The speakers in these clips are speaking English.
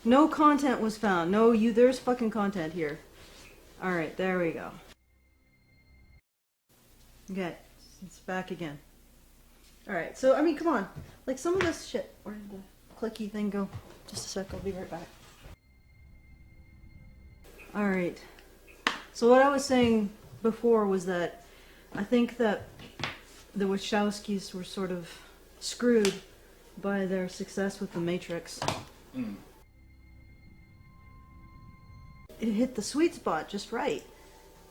No content was found. No, there's fucking content here. Alright, there we go. Okay, it's back again. Alright, so, I mean, come on. Like, some of this shit... Where did the clicky thing go? Just a sec, I'll be right back. Alright. So what I was saying before was that I think that the Wachowskis were sort of screwed by their success with The Matrix. Mm. It hit the sweet spot just right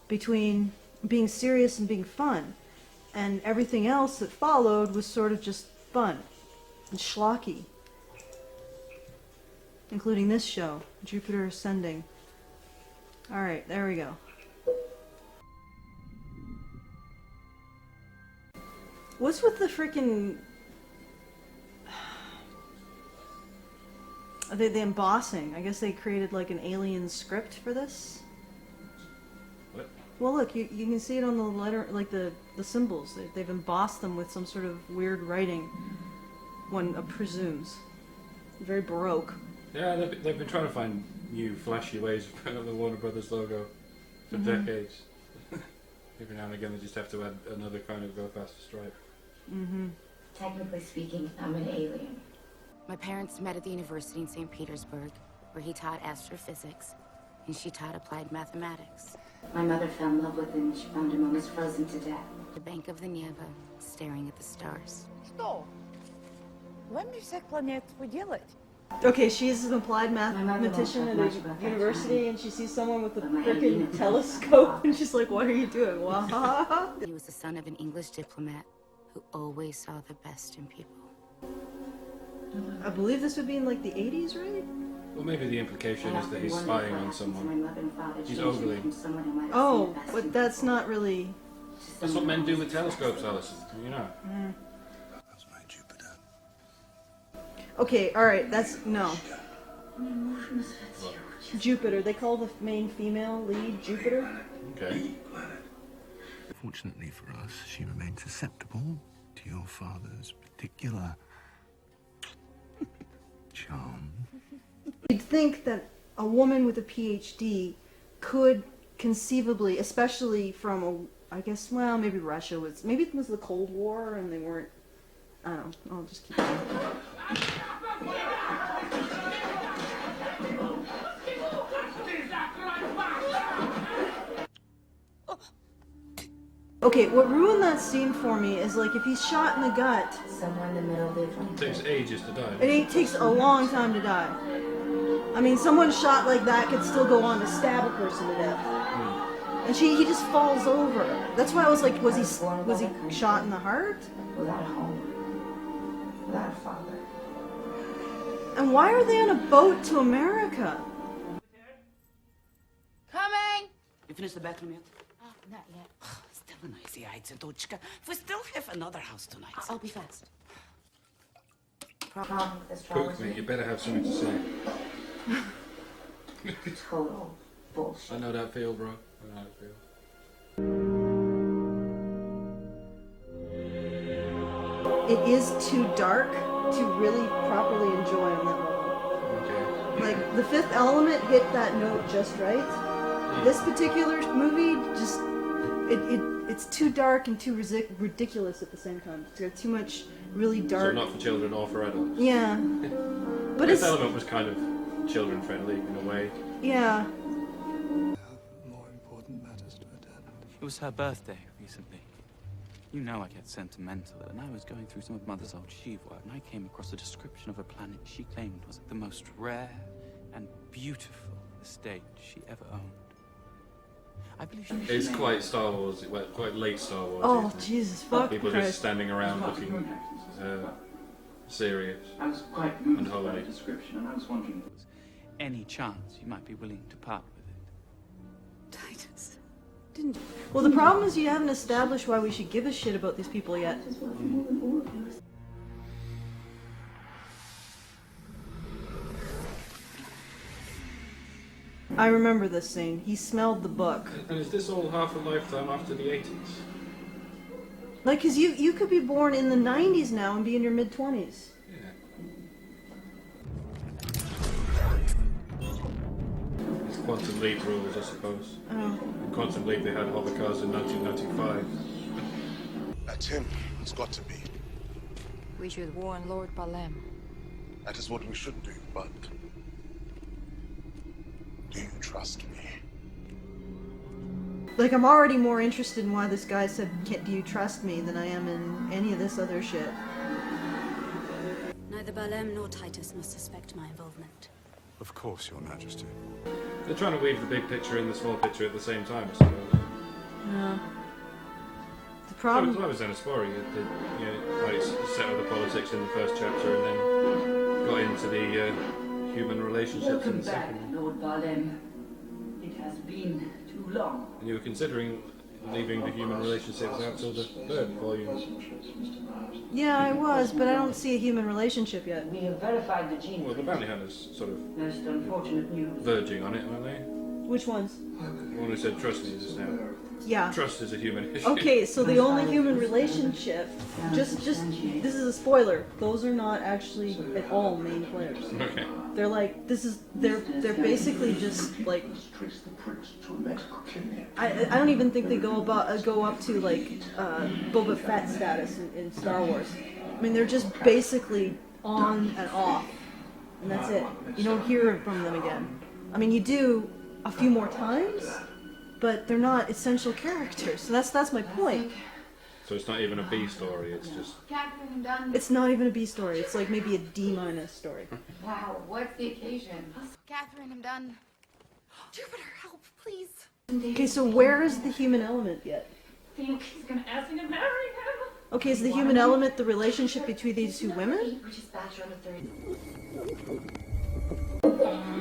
between being serious and being fun, and everything else that followed was sort of just fun and schlocky, including this show, Jupiter Ascending. Alright, there we go. What's with the freaking... the embossing? I guess they created like an alien script for this? What? Well look, you can see it on the letter, like the symbols. They've embossed them with some sort of weird writing, one presumes. Very Baroque. Yeah, they've been trying to find new flashy ways of putting up the Warner Brothers logo for decades. Every now and again they just have to add another kind of go faster stripe. Technically speaking, I'm an alien. My parents met at the university in St. Petersburg, where he taught astrophysics, and she taught applied mathematics. My mother fell in love with him and she found him almost frozen to death. The bank of the Neva, staring at the stars. Что? Вам мне всех планет уделать? Okay, she's an applied mother mathematician won't at talk a much about that university, time. and she sees someone with a But my freaking alien telescope, and she's like, what are you doing? Wow. He was the son of an English diplomat who always saw the best in people. I believe this would be in like the 80s, right? Well, maybe the implication is that he's spying on someone. He's overly. Oh, but that's not really... That's what men do with telescopes, Alison. You know. That's my Jupiter. Okay, alright, that's... no. Jupiter. They call the main female lead Jupiter. Okay. Fortunately for us, she remained susceptible to your father's particular charm. You'd think that a woman with a PhD could conceivably, especially from I guess, well, maybe Russia was, maybe it was the Cold War and they weren't, I don't know, I'll just keep going. Okay, what ruined that scene for me is like if he's shot in the gut. Somewhere in the middle of the It takes ages to die. It takes a long time to die. I mean, someone shot like that could still go on to stab a person to death. And he just falls over. That's why I was like, was he shot in the heart? Without a home. Without a father. And why are they on a boat to America? Coming! You finished the bathroom yet? Oh, not yet. Still a noisy Einzeldeutschka. We still have another house tonight. I'll be fast. Problem with Poke astrology. me, you better have something to say. Total bullshit. I know that feel, bro. I know that feel. It is too dark to really properly enjoy on that level. Okay. Like, The Fifth Element hit that note just right. This particular movie just, it's too dark and too ridiculous at the same time. It's got too much really So dark. not for children or for adults. Yeah. But This it's, element was kind of children friendly in a way. yeah. More important matters to attend. It was her birthday recently. You know I get sentimental, and I was going through some of Mother's old sheave work, and I came across a description of a planet she claimed was the most rare and beautiful estate she ever owned. I believe she It's quite Star Wars, quite late Star Wars. Oh, isn't it? Jesus, fuck People Christ. just standing around looking serious I was quite and moved by holy. the description, and I was wondering. any chance you might be willing to part with it. Titus. Well, the problem is you haven't established why we should give a shit about these people yet. I remember this scene. He smelled the book. And is this all half a lifetime after the 80s? Like, cause you could be born in the 90s now and be in your mid-20s. Yeah. Quantum Leap rules, I suppose. Oh. In Quantum Leap, they had hovercars in 1995. That's him. It's got to be. We should warn Lord Balem. That is what we should do, but... do you trust me? Like, I'm already more interested in why this guy said, do you trust me, than I am in any of this other shit. Neither Balem nor Titus must suspect my involvement. Of course, Your Majesty. They're trying to weave the big picture and the small picture at the same time, I suppose. Yeah. The That problem... was Anaspori, like set up the politics in the first chapter and then got into the human relationships in Welcome the back, second. Lord Balem. It has been too long. And you were considering leaving the human relationships out till the third volume. Yeah, I was, but I don't see a human relationship yet. We have verified the gene. Well, the bounty hunters sort of Most unfortunate news. verging on it, aren't they? Which ones? The one who said trust me just now. Yeah. Trust is a human issue. Okay, so the only human relationship, just, this is a spoiler, those are not actually at all main players. Okay. They're like, they're basically just like, I don't even think they go up to like, Boba Fett status in Star Wars. I mean, they're just basically on and off, and that's it. You don't hear from them again. I mean, you do a few more times, but they're not essential characters. So that's my point. So it's not even a B story, it's just... Catherine, I'm done. It's not even a B story. It's like maybe a D- story. Wow, what's the occasion? Catherine, I'm done. Jupiter, help, please. Okay, so where is the human element yet? Think he's gonna ask me to marry him? Okay, is the human element the relationship between these two women? We're just bachelor on the third.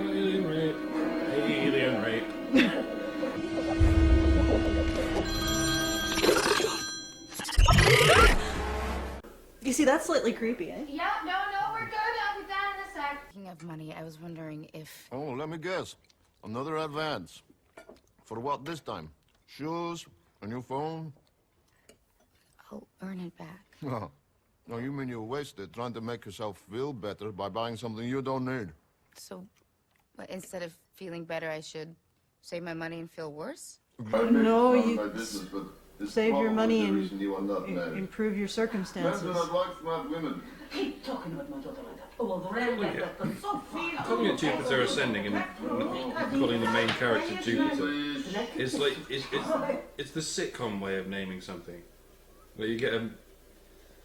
Alien rape. Alien rape. You see, that's slightly creepy, eh? Yeah, no, we're good. I'll be down in a sec. Speaking of money, I was wondering if... Oh, let me guess. Another advance. For what this time? Shoes? A new phone? I'll earn it back. No, you mean you wasted trying to make yourself feel better by buying something you don't need. So, what, instead of feeling better, I should save my money and feel worse? No, you save your money and improve your circumstances. Keep talking about my daughter like that. Oh, well, the red like that, but so far. Calling it Jupiter Ascending and calling the main character Jupiter is like it's the sitcom way of naming something. Where you get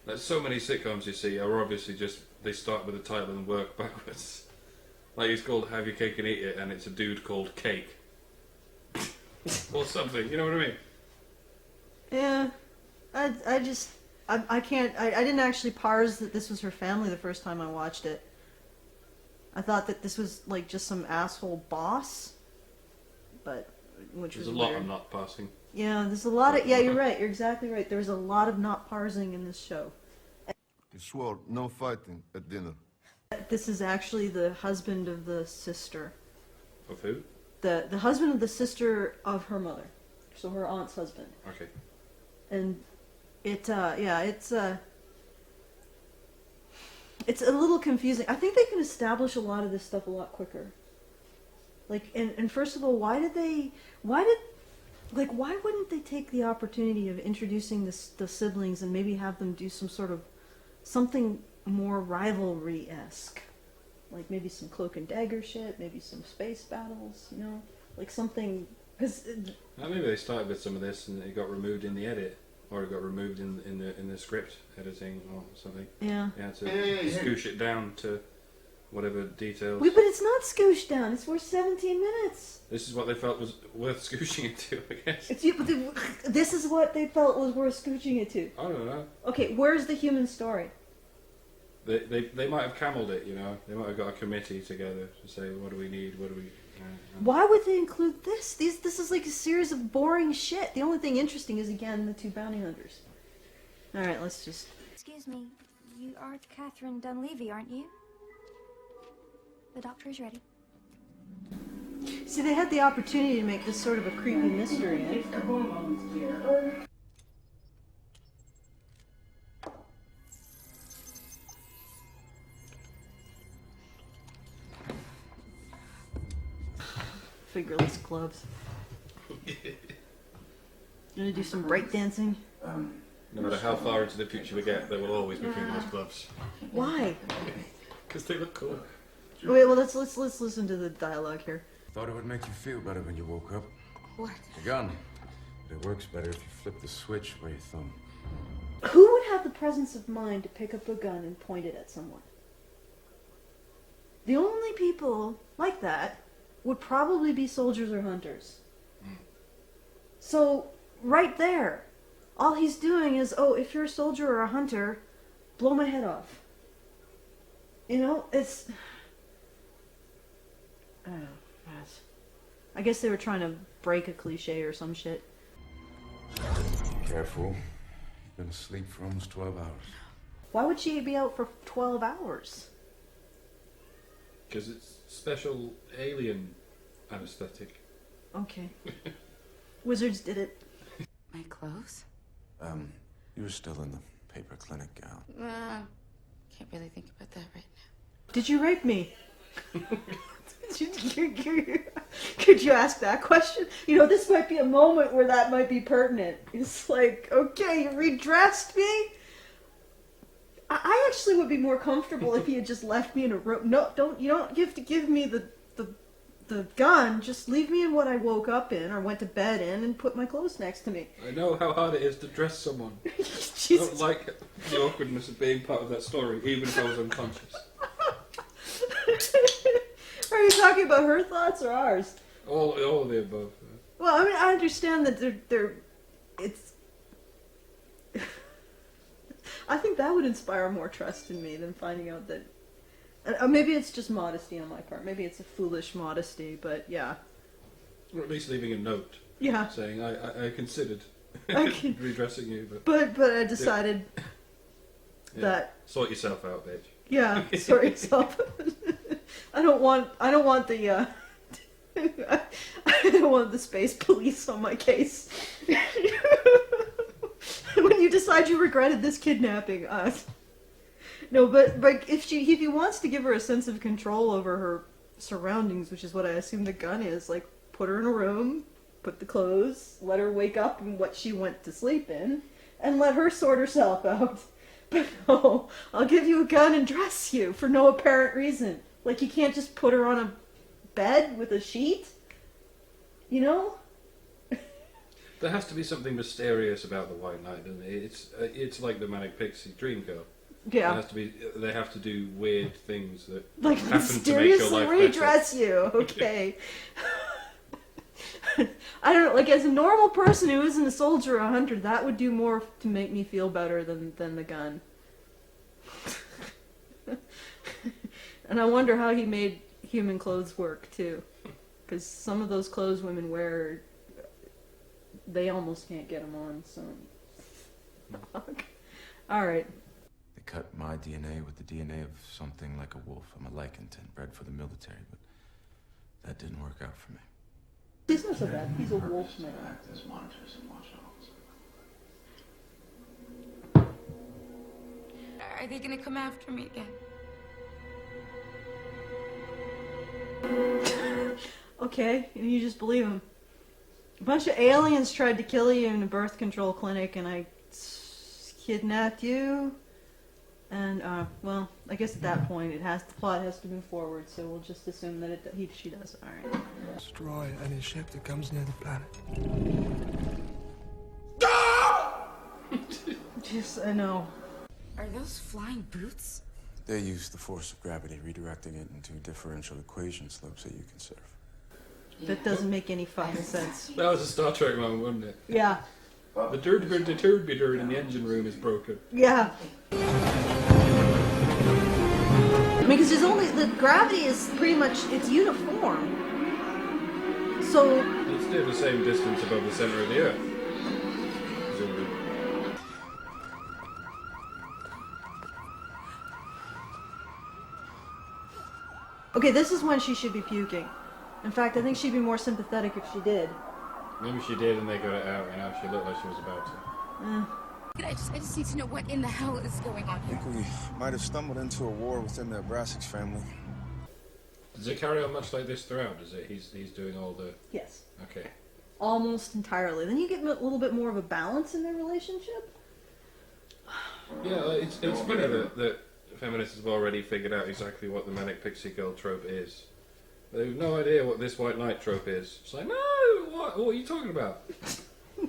like so many sitcoms you see are obviously just they start with a title and work backwards. Like it's called Have Your Cake and Eat It, and it's a dude called Cake or something. You know what I mean? Yeah, I can't. I didn't actually parse that this was her family the first time I watched it. I thought that this was like just some asshole boss, but which There's was a lot weird. I'm not passing. Yeah, there's a lot of. Yeah, you're right. You're exactly right. There's a lot of not parsing in this show. You swore no fighting at dinner. This is actually the husband of the sister. Of who? The husband of the sister of her mother, so her aunt's husband. Okay. And it's a little confusing. I think they can establish a lot of this stuff a lot quicker. Like, and first of all, why wouldn't they take the opportunity of introducing the siblings and maybe have them do something more rivalry-esque? Like maybe some cloak and dagger shit, maybe some space battles, you know? Like something, because... Maybe they started with some of this and it got removed in the edit. Or it got removed in the script editing or something. Yeah. You had to scoosh it down to whatever details. Wait, but it's not scooshed down. It's worth 17 minutes. This is what they felt was worth scooshing it to, I guess. This is what they felt was worth scooching it to. I don't know. Okay, where's the human story? They might have camelled it, you know. They might have got a committee together to say, what do we need? What do we... Why would they include this? This is like a series of boring shit. The only thing interesting is, again, the two bounty hunters. Alright, let's just... Excuse me, you are Catherine Dunleavy, aren't you? The doctor is ready. See, they had the opportunity to make this sort of a creepy mystery, eh? It's the hormones, dear. fingerless gloves. Gonna do some breakdancing. No matter how far into the future we get, there will always be fingerless gloves. Why? Because they look cool. Wait, well let's listen to the dialogue here. Thought it would make you feel better when you woke up. What? The gun. But it works better if you flip the switch where you thumb. Who would have the presence of mind to pick up a gun and point it at someone? The only people like that would probably be soldiers or hunters. So, right there, all he's doing is, oh, if you're a soldier or a hunter, blow my head off. You know, it's... I don't know. I guess they were trying to break a cliche or some shit. Careful. You've been asleep for almost 12 hours. Why would she be out for 12 hours? Because it's special alien anesthetic. Okay. Wizards did it. My clothes? You were still in the paper clinic gown. Can't really think about that right now. Did you rape me? Could you ask that question? You know, this might be a moment where that might be pertinent. It's like, okay, you redressed me? I actually would be more comfortable if he had just left me in a room. No, you don't have to give me the gun. Just leave me in what I woke up in or went to bed in and put my clothes next to me. I know how hard it is to dress someone. I don't like the awkwardness of being part of that story, even if I was unconscious. Are you talking about her thoughts or ours? All of the above. Well, I mean, I understand that it's... I think that would inspire more trust in me than finding out that... maybe it's just modesty on my part. Maybe it's a foolish modesty, but yeah. Or at least leaving a note. Yeah. Saying, I considered redressing you, but I decided that... Sort yourself out, bitch. Yeah, sort yourself I don't want the I don't want the space police on my case. When you decide you regretted this kidnapping, no, but if he wants to give her a sense of control over her surroundings, which is what I assume the gun is, like put her in a room, put the clothes, let her wake up in what she went to sleep in, and let her sort herself out. But no, I'll give you a gun and dress you for no apparent reason. Like, you can't just put her on a bed with a sheet? You know? There has to be something mysterious about the White Knight, doesn't it? It's like the Manic Pixie Dream Girl. Yeah. They have to do weird things that like happen to make your life redress you. Okay. I don't know, like as a normal person who isn't a soldier or a hunter, that would do more to make me feel better than the gun. And I wonder how he made human clothes work too. Because some of those clothes women wear, they almost can't get them on, so... Alright. They cut my DNA with the DNA of something like a wolf. I'm a lycantin, bred for the military, but that didn't work out for me. He's not so bad. He's a wolf man. As monitors and watchdogs. Are they gonna come after me again? Okay, and you just believe him. A bunch of aliens tried to kill you in a birth control clinic, and I kidnapped you. And well, I guess at that point, the plot has to move forward. So we'll just assume that she does. All right. Destroy any ship that comes near the planet. Just, I know. Are those flying boots? They use the force of gravity, redirecting it into differential equation slopes that you can surf. That doesn't make any fucking sense. That was a Star Trek moment, wasn't it? Yeah. The turd in the engine room is broken. Yeah. Because there's only, the gravity is pretty much, it's uniform. So... It's still the same distance above the center of the Earth. Presumably. Okay, this is when she should be puking. In fact, I think she'd be more sympathetic if she did. Maybe she did and they got it out, you know, she looked like she was about to. I just need to know what in the hell is going on I here. think we might have stumbled into a war within the Abrasics family. Does it carry on much like this throughout? Does it? He's doing all the... Yes. Okay. Almost entirely. Then you get a little bit more of a balance in their relationship. Yeah, it's funny that feminists have already figured out exactly what the manic pixie girl trope is. They have no idea what this white knight trope is. It's like, no, what are you talking about? Your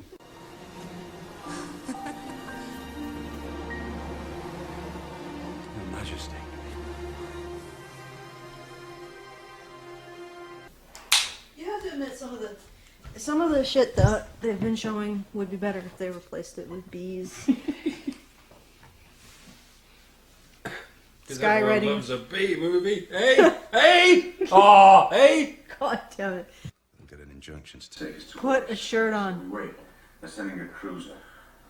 Majesty. You have to admit some of the shit that they've been showing would be better if they replaced it with bees. Skywriting loves a bee movie. Hey, hey, oh, hey. God damn it! I'll get an injunction to take us to. Put a shirt on. Wait, they're sending a cruiser.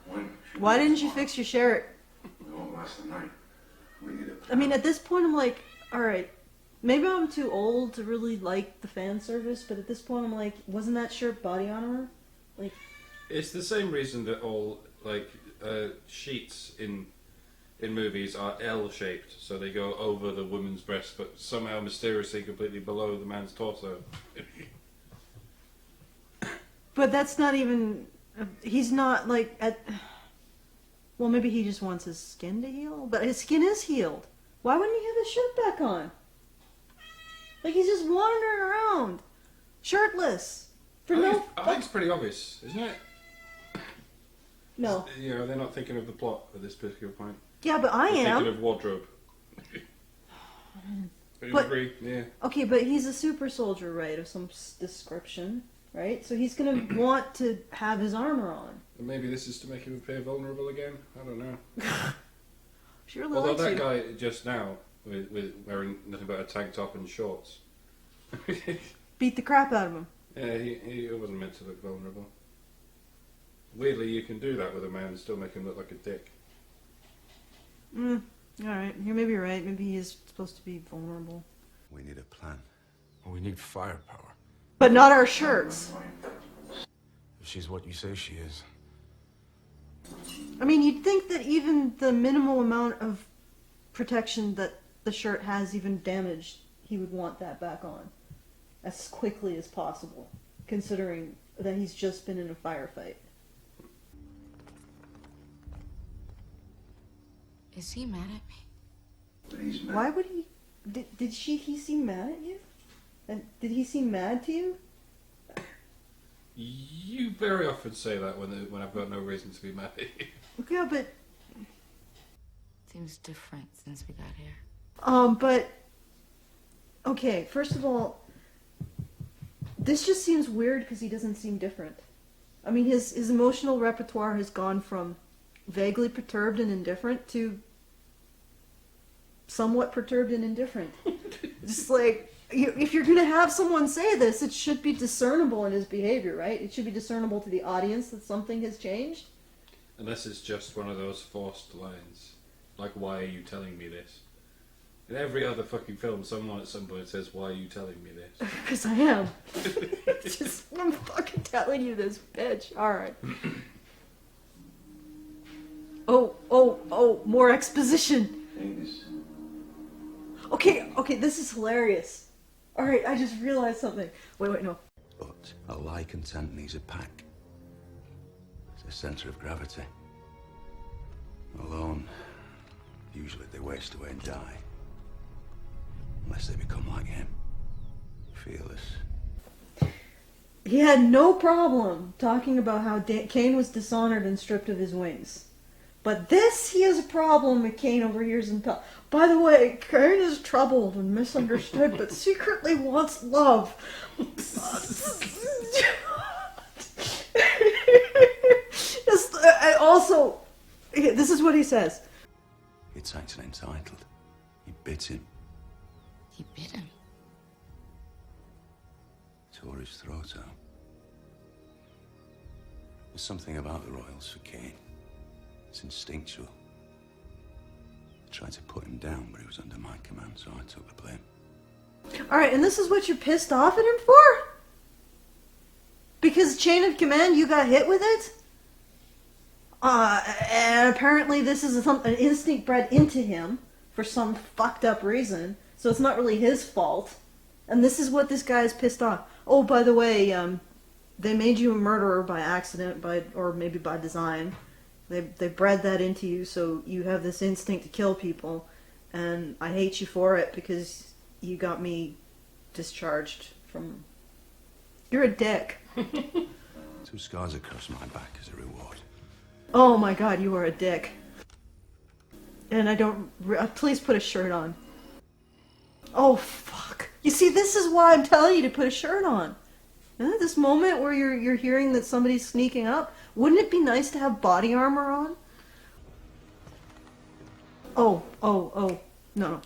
When? Why didn't you fix your shirt? It won't last the night. We need a plan. I mean, at this point, I'm like, all right. Maybe I'm too old to really like the fan service, but at this point, I'm like, wasn't that shirt body armor? Like, it's the same reason that all sheets in movies are L-shaped, so they go over the woman's breast, but somehow mysteriously completely below the man's torso. But that's not even. He's not like at. Well, maybe he just wants his skin to heal, but his skin is healed. Why wouldn't he have his shirt back on? Like he's just wandering around, shirtless. I think it's pretty obvious, isn't it? No. You know, they're not thinking of the plot at this particular point. Yeah, but I They're am. thinking of wardrobe. But- agree, yeah. Okay, but he's a super soldier, right, of some description, right? So he's gonna want to have his armor on. And maybe this is to make him appear vulnerable again? I don't know. She really Although likes that you. guy just now, with wearing nothing but a tank top and shorts. Beat the crap out of him. Yeah, he wasn't meant to look vulnerable. Weirdly, you can do that with a man and still make him look like a dick. Alright, you maybe you're right. Maybe he is supposed to be vulnerable. We need a plan. We need firepower. But not our shirts. If she's what you say she is. I mean, you'd think that even the minimal amount of protection that the shirt has even damaged, he would want that back on. As quickly as possible. Considering that he's just been in a firefight. Is he mad at me? But he's mad. Why would he... Did he seem mad at you? And did he seem mad to you? You very often say that when I've got no reason to be mad at you. Yeah, but... Seems different since we got here. But... Okay, first of all... This just seems weird because he doesn't seem different. I mean, his emotional repertoire has gone from vaguely perturbed and indifferent to somewhat perturbed and indifferent. Just like, if you're going to have someone say this, it should be discernible in his behavior, right? It should be discernible to the audience that something has changed. Unless it's just one of those forced lines. Like, why are you telling me this? In every other fucking film, someone at some point says, why are you telling me this? Because I am. It's just, I'm fucking telling you this, bitch. Alright. Oh, more exposition. Okay, this is hilarious. Alright, I just realized something. Wait, no. But a like-content needs a pack. It's a centre of gravity. Alone, usually they waste away and die. Unless they become like him. Fearless. He had no problem talking about how Cain was dishonored and stripped of his wings. But this, he has a problem with Cain overhears and tells. By the way, Cain is troubled and misunderstood, but secretly wants love. Also, this is what he says. It's acting entitled. He bit him. He bit him. Tore his throat out. There's something about the royals for Cain. It's instinctual. I tried to put him down, but he was under my command, so I took the blame. Alright, and this is what you're pissed off at him for? Because chain of command, you got hit with it? And apparently this is an instinct bred into him for some fucked up reason, so it's not really his fault. And this is what this guy is pissed off. Oh, by the way, they made you a murderer by accident, or maybe by design. They bred that into you, so you have this instinct to kill people, and I hate you for it because you got me discharged from... You're a dick. 2 scars across my back as a reward. Oh my god, you are a dick. And I don't... please put a shirt on. Oh, fuck. You see, this is why I'm telling you to put a shirt on. Isn't it this moment where you're hearing that somebody's sneaking up? Wouldn't it be nice to have body armor on? Oh. No.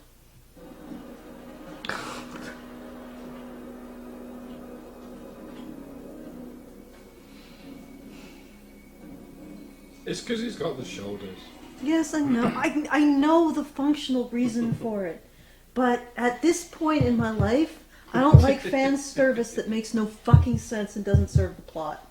It's because he's got the shoulders. Yes, I know. I know the functional reason for it. But at this point in my life, I don't like fan service that makes no fucking sense and doesn't serve the plot.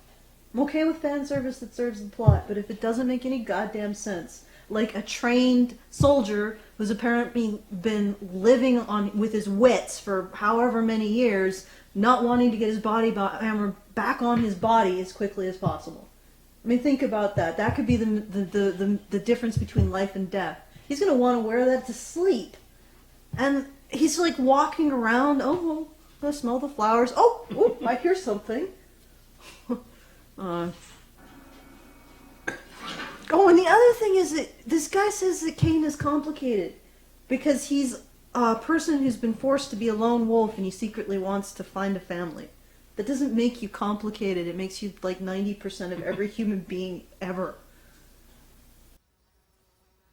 I'm okay with fan service that serves the plot, but if it doesn't make any goddamn sense, like a trained soldier who's apparently been living on with his wits for however many years, not wanting to get his body armor back on his body as quickly as possible. I mean, think about that. That could be the difference between life and death. He's going to want to wear that to sleep. And he's like walking around. Oh, I smell the flowers. Oh, I hear something. Oh, and the other thing is that this guy says that Kane is complicated because he's a person who's been forced to be a lone wolf and he secretly wants to find a family. That doesn't make you complicated. It makes you like 90% of every human being ever.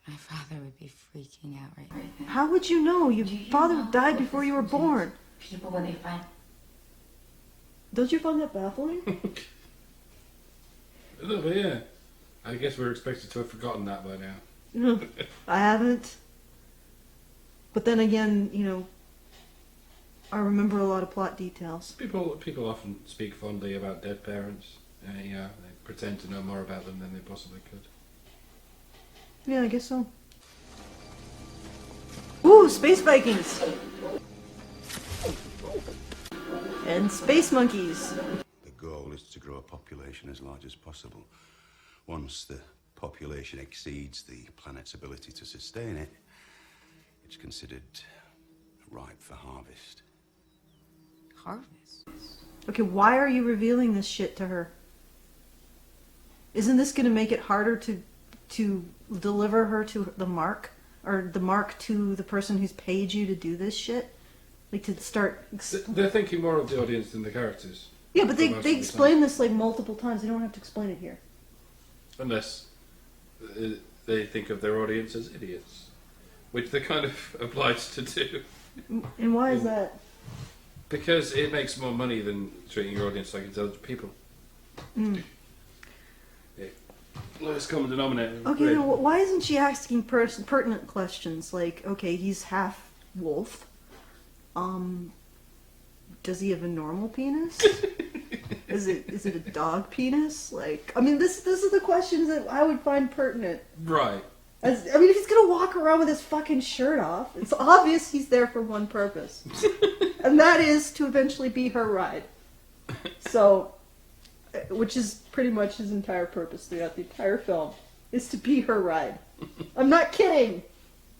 My father would be freaking out right now. How would you know? Your father died before you were born. People when they find... Don't you find that baffling? A little bit, yeah. I guess we're expected to have forgotten that by now. No, I haven't. But then again, you know, I remember a lot of plot details. People often speak fondly about dead parents. Yeah, they pretend to know more about them than they possibly could. Yeah, I guess so. Ooh, space Vikings! And space monkeys. The goal is to grow a population as large as possible. Once the population exceeds the planet's ability to sustain it, it's considered ripe for harvest. Harvest? Okay, why are you revealing this shit to her? Isn't this going to make it harder to deliver her to the mark? Or the mark to the person who's paid you to do this shit? Like to start... They're thinking more of the audience than the characters. Yeah, but they explain this like multiple times. They don't have to explain it here. Unless they think of their audience as idiots. Which they're kind of obliged to do. And why is that? Because it makes more money than treating your audience like intelligent people. Mm. Yeah. Lowest common denominator. Okay, now, why isn't she asking pertinent questions like, okay, he's half wolf. Does he have a normal penis? Is it a dog penis? Like, I mean, this are the questions that I would find pertinent. Right. I mean, if he's gonna walk around with his fucking shirt off, it's obvious he's there for one purpose. And that is to eventually be her ride. So, which is pretty much his entire purpose throughout the entire film, is to be her ride. I'm not kidding!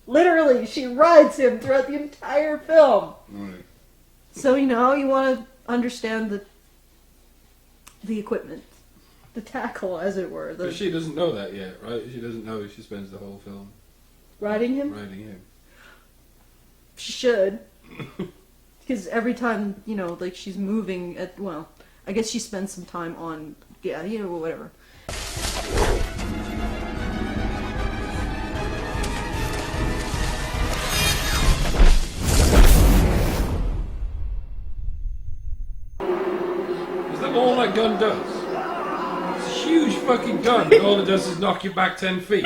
Literally, she rides him throughout the entire film. Right. So, you know, you want to understand the equipment. The tackle, as it were. But she doesn't know that yet, right? She doesn't know she spends the whole film riding him? riding him. She should. Because every time, you know, like she's moving at, well, I guess she spends some time on, yeah, you know, whatever. Is that all that gun does? Huge fucking gun, and all it does is knock you back 10 feet.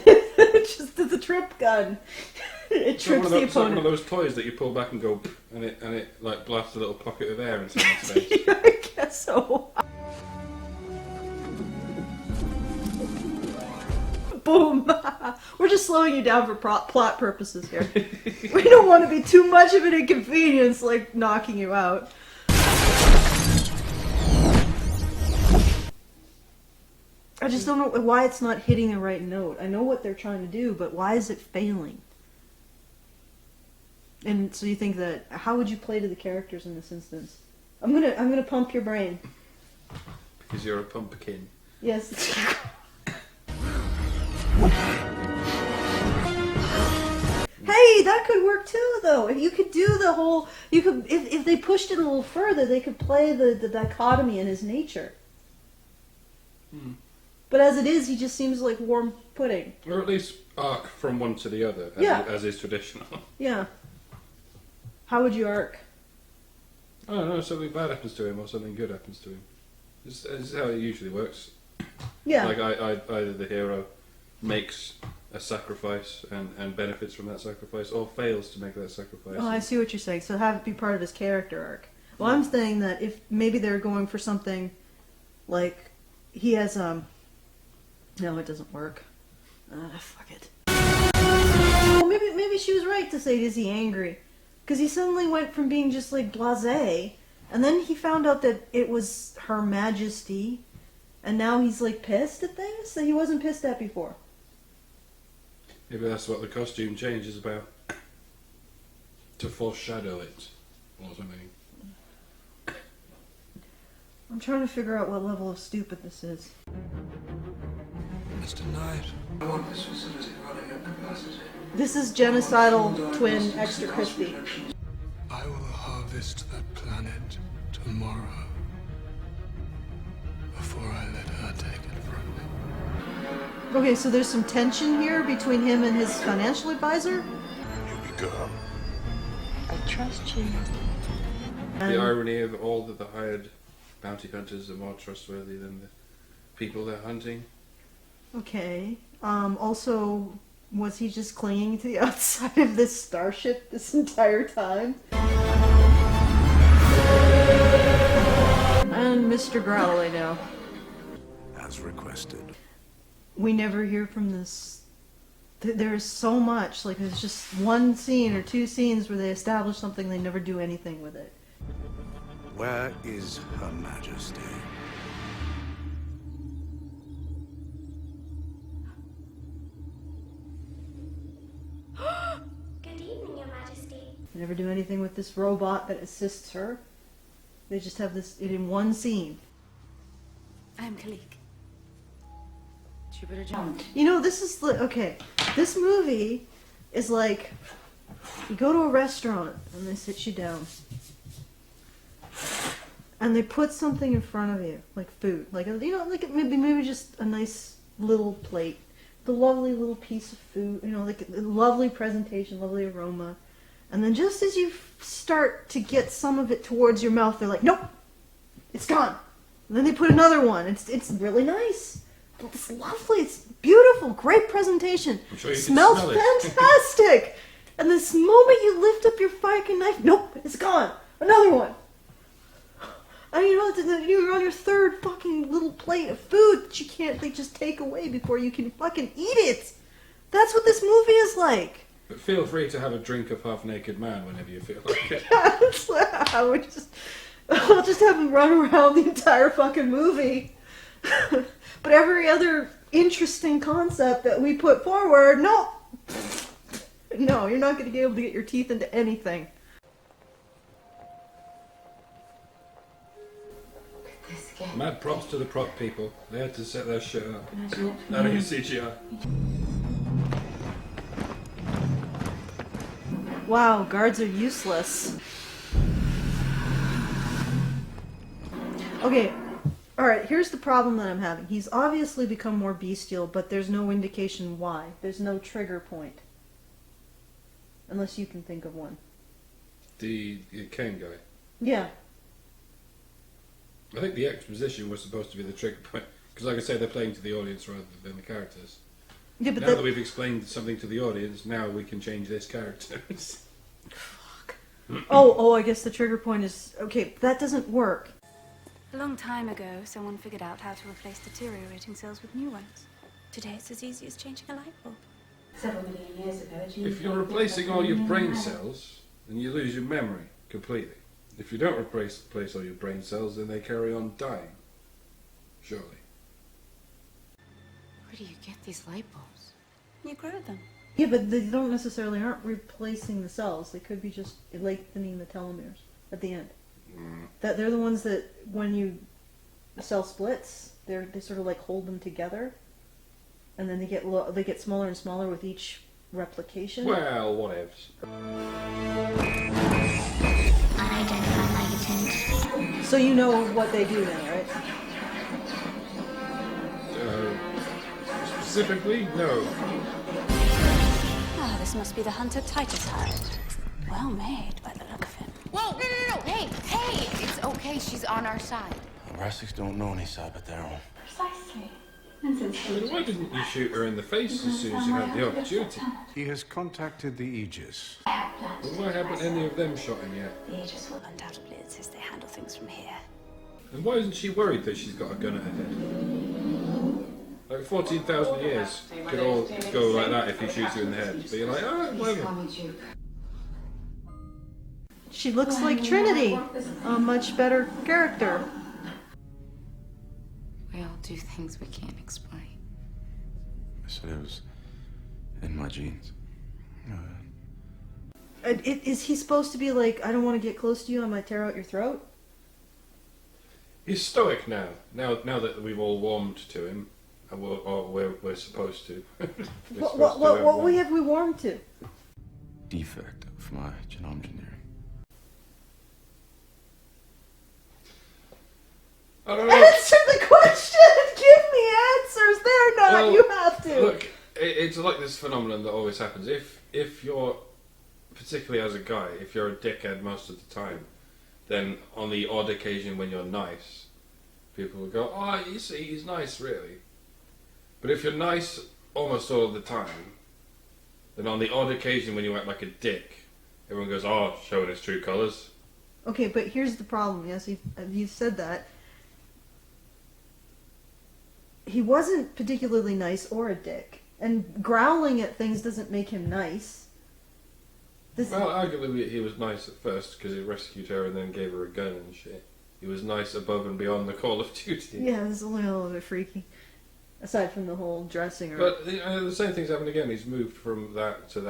Just the trip gun. It trips the opponent. It's like one of those toys that you pull back and go, and it like blasts a little pocket of air in someone's face. Yeah, I guess so. Boom. We're just slowing you down for plot purposes here. We don't want to be too much of an inconvenience, like knocking you out. I just don't know why it's not hitting the right note. I know what they're trying to do, but why is it failing? And so you think that, how would you play to the characters in this instance? I'm gonna pump your brain. Because you're a pumpkin. Yes. Hey, that could work too, though. If you could do the whole, you could, if they pushed it a little further, they could play the dichotomy in his nature. But as it is, he just seems like warm pudding. Or at least arc from one to the other, as is traditional. Yeah. How would you arc? I don't know, something bad happens to him or something good happens to him. This is how it usually works. Yeah. Like either the hero makes a sacrifice and benefits from that sacrifice, or fails to make that sacrifice. Oh, I see what you're saying. So have it be part of his character arc. Well, I'm saying that if maybe they're going for something like he has no, it doesn't work. Fuck it. Well, maybe she was right to say, is he angry? Because he suddenly went from being just like blasé, and then he found out that it was Her Majesty, and now he's like pissed at things that he wasn't pissed at before. Maybe that's what the costume change is about. To foreshadow it, or something. I'm trying to figure out what level of stupid this is. Mr. Knight. I want this facility running at capacity. This is genocidal twin Extra Crispy. I will harvest that planet tomorrow before I let her take it from me. Okay, so there's some tension here between him and his financial advisor? You be girl. I trust you. The irony of all that the hired bounty hunters are more trustworthy than the people they're hunting. Okay. Also, was he just clinging to the outside of this starship this entire time? And Mr. Growley now. As requested. We never hear from this. There's so much. Like, there's just one scene or two scenes where they establish something, they never do anything with it. Where is Her Majesty? Good evening, Your Majesty. They never do anything with this robot that assists her. They just have this in one scene. I'm Khalik. Jupiter Jones. You know, this is okay. This movie is like you go to a restaurant and they sit you down, and they put something in front of you, like food, like like maybe just a nice little plate, the lovely little piece of food, like a lovely presentation, lovely aroma, and then just as you start to get some of it towards your mouth, they're like, nope, it's gone. And then they put another one. It's really nice. It's lovely. It's beautiful. Great presentation. I'm sure you Smells can smell it. fantastic. And this moment you lift up your fucking knife, nope, it's gone. Another one. And you're on your third fucking little plate of food that they just take away before you can fucking eat it. That's what this movie is like. But feel free to have a drink of Half-Naked Man whenever you feel like it. I'll just have him run around the entire fucking movie. But every other interesting concept that we put forward, no, you're not going to be able to get your teeth into anything. Mad props to the prop people. They had to set their shit up. Not even CGI. Wow, guards are useless. Okay, alright, here's the problem that I'm having. He's obviously become more bestial, but there's no indication why. There's no trigger point. Unless you can think of one. The Kane guy. Yeah. I think the exposition was supposed to be the trigger point. Because like I say, they're playing to the audience rather than the characters. Yeah, but now that we've explained something to the audience, now we can change this character. Fuck. Oh, I guess the trigger point is... Okay, that doesn't work. A long time ago, someone figured out how to replace deteriorating cells with new ones. Today it's as easy as changing a light bulb. Several million years ago, If you're replacing all your brain cells, then you lose your memory completely. If you don't replace all your brain cells, then they carry on dying. Surely. Where do you get these light bulbs? You grow them. Yeah, but they don't necessarily aren't replacing the cells. They could be just lengthening the telomeres at the end. That they're the ones that when the cell splits, they sort of like hold them together, and then they get smaller and smaller with each replication. Well, whatevs. Unidentified light. So you know what they do then, right? Specifically, no. Ah, this must be the hunter Titus hired. Well made by the look of it. Whoa, no. Hey, it's okay. She's on our side. The Rassics don't know any side but their own. Precisely. Why didn't you shoot her in the face as soon as you had the opportunity? He has contacted the Aegis. Well, why haven't any of them shot him yet? The Aegis will Undoubtedly insist they handle things from here. And why isn't she worried that she's got a gun at her head? Like 14,000 years could all go like that if he shoots you in the head. But you're like, oh, whatever. She looks like Trinity, a much better character. We all do things we can't explain. I said it was in my genes. Is he supposed to be like, I don't want to get close to you, I might tear out your throat? He's stoic now. Now that we've all warmed to him, and we're supposed to. What have we warmed to? Defect of my genome engineering. I don't know. Answer the question! Give me answers! They're not, Well, you have to! Look, it's like this phenomenon that always happens. If you're, particularly as a guy, if you're a dickhead most of the time, then on the odd occasion when you're nice, people will go, oh, you see, he's nice, really. But if you're nice almost all of the time, then on the odd occasion when you act like a dick, everyone goes, oh, showing his true colours. Okay, but here's the problem. Yes, you said that. He wasn't particularly nice or a dick. And growling at things doesn't make him nice. Well, arguably he was nice at first because he rescued her and then gave her a gun and shit. He was nice above and beyond the Call of Duty. Yeah, it's a little bit freaky. Aside from the whole dressing room. But the same thing's happened again. He's moved from that to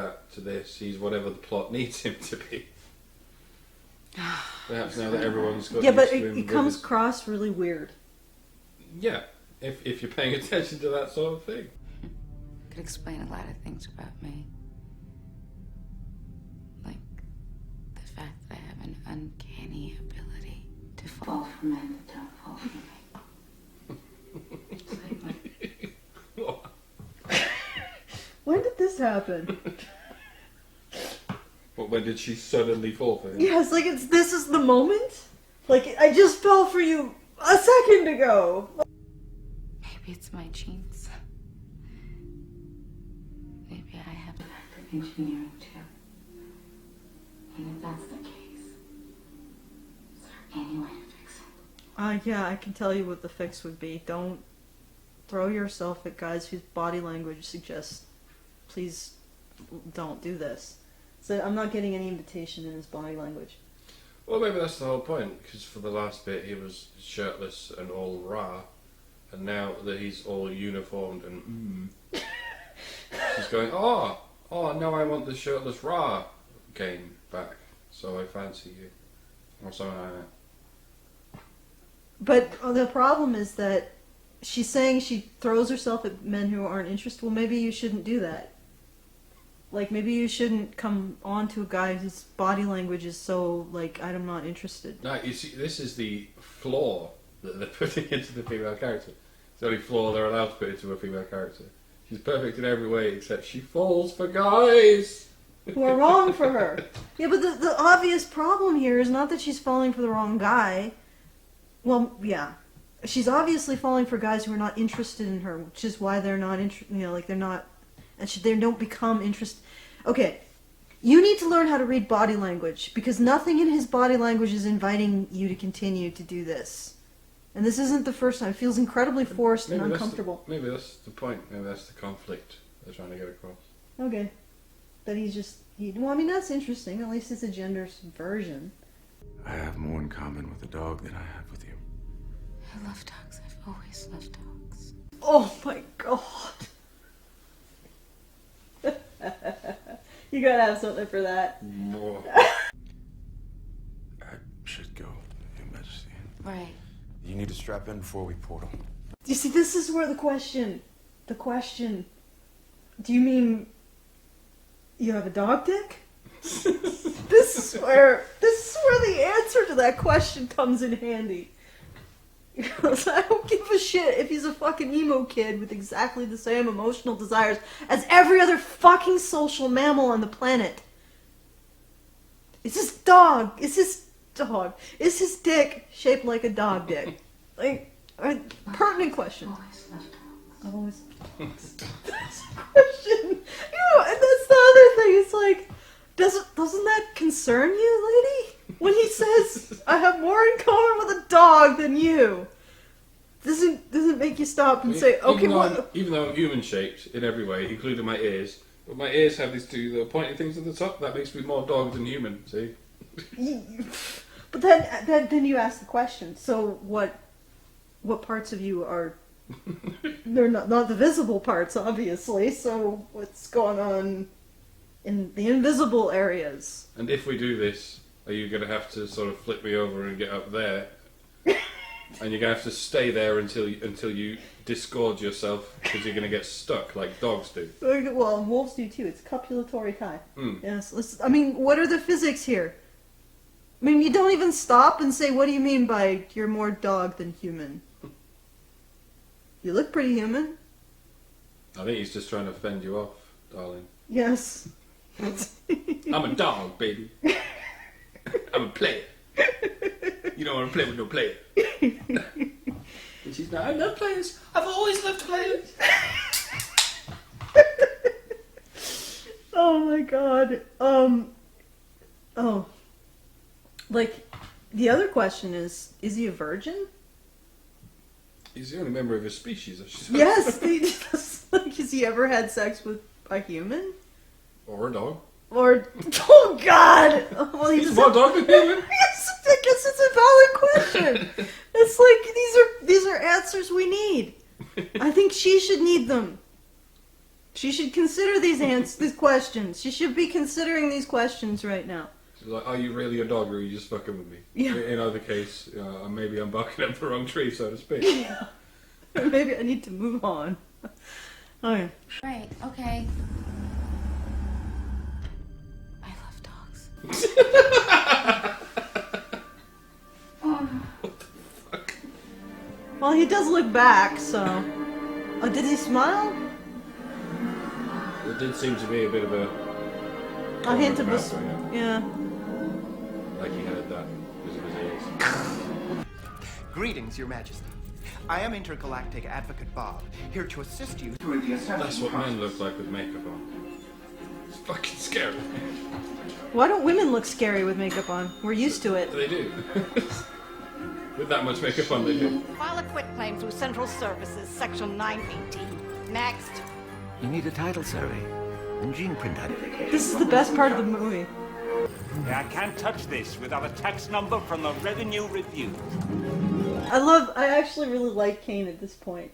this. He's whatever the plot needs him to be. Perhaps now that everyone's got yeah, but used to him it comes across really weird. Yeah, if you're paying attention to that sort of thing. Could explain a lot of things about me. Like the fact that I have an uncanny ability to fall for men that don't fall for me. When did this happen? But when did she suddenly fall for him? Yes, like this is the moment? Like, I just fell for you a second ago! Maybe it's my genes. Maybe I have electric engineering too. And if that's the case, is there any way to fix it? Yeah, I can tell you what the fix would be. Don't throw yourself at guys whose body language suggests, please don't do this. So I'm not getting any invitation in his body language. Well, maybe that's the whole point, because for the last bit he was shirtless and all raw, and now that he's all uniformed and she's going, oh, now I want the shirtless raw game back, so I fancy you. Or something like that. But the problem is that she's saying she throws herself at men who aren't interested. Well, maybe you shouldn't do that. Like, maybe you shouldn't come on to a guy whose body language is so, like, I'm not interested. No, you see, this is the flaw that they're putting into the female character. It's the only flaw they're allowed to put into a female character. She's perfect in every way except she falls for guys! Who are wrong for her. Yeah, but the obvious problem here is not that she's falling for the wrong guy. Well, yeah. She's obviously falling for guys who are not interested in her, which is why they're not they're not... And they don't become interested. Okay, you need to learn how to read body language, because nothing in his body language is inviting you to continue to do this. And this isn't the first time. It feels incredibly forced and Maybe uncomfortable. Maybe that's the point. Maybe that's the conflict they're trying to get across. Okay. That he's just... well, I mean, that's interesting. At least it's a gender subversion. I have more in common with a dog than I have with you. I love dogs. I've always loved dogs. Oh my god. You gotta have something for that. I should go, Your Majesty. Right. You need to strap in before we portal. You see, this is where the question, do you mean you have a dog dick? This is where the answer to that question comes in handy. Because I don't give a shit if he's a fucking emo kid with exactly the same emotional desires as every other fucking social mammal on the planet. Is his dick shaped like a dog dick? Like, pertinent question. I've always that's a question. And that's the other thing. It's like, doesn't that concern you, lady? When he says, I have more in common with a dog than you. Doesn't make you stop and say, okay, even though I'm human shaped in every way, including my ears, but my ears have these two little pointy things at the top, that makes me more dog than human, see? But then you ask the question, so what parts of you are... They're not the visible parts, obviously, so what's going on in the invisible areas? And if we do this, are you going to have to sort of flip me over and get up there? And you're going to have to stay there until you disgorge yourself, because you're going to get stuck like dogs do. Well, wolves do too. It's copulatory kai. Mm. Yes. I mean, what are the physics here? I mean, you don't even stop and say, what do you mean by you're more dog than human? You look pretty human. I think he's just trying to fend you off, darling. Yes. I'm a dog, baby. I'm a player. You don't want to play with no player. And she's like, I love players. I've always loved players. Oh my god. Like, the other question is he a virgin? He's the only member of his species, I should say. Yes. Like, has he ever had sex with a human? Or a dog. Or, oh god! Well, he's more dog than human. Yes, I guess it's a valid question. It's like, these are answers we need. I think she should need them. She should consider these questions. She should be considering these questions right now. She's like, are you really a dog or are you just fucking with me? Yeah. In either case, maybe I'm barking up the wrong tree, so to speak. Yeah. Maybe I need to move on. Okay. Right, okay. I love dogs. Well, he does look back, so... Oh, did he smile? It did seem to be a bit of a hint of a... Yeah. Like he heard that because of his ears. Greetings, Your Majesty. I am Intergalactic Advocate Bob, here to assist you through the That's what men look like with makeup on. It's fucking scary. Why don't women look scary with makeup on? We're used to it. They do. With that much makeup on, they do. File a quitclaim through Central Services, Section 918. Next. You need a title survey and gene print identification. This is the best part of the movie. Yeah, I can't touch this without a tax number from the Revenue Review. I actually really like Kane at this point.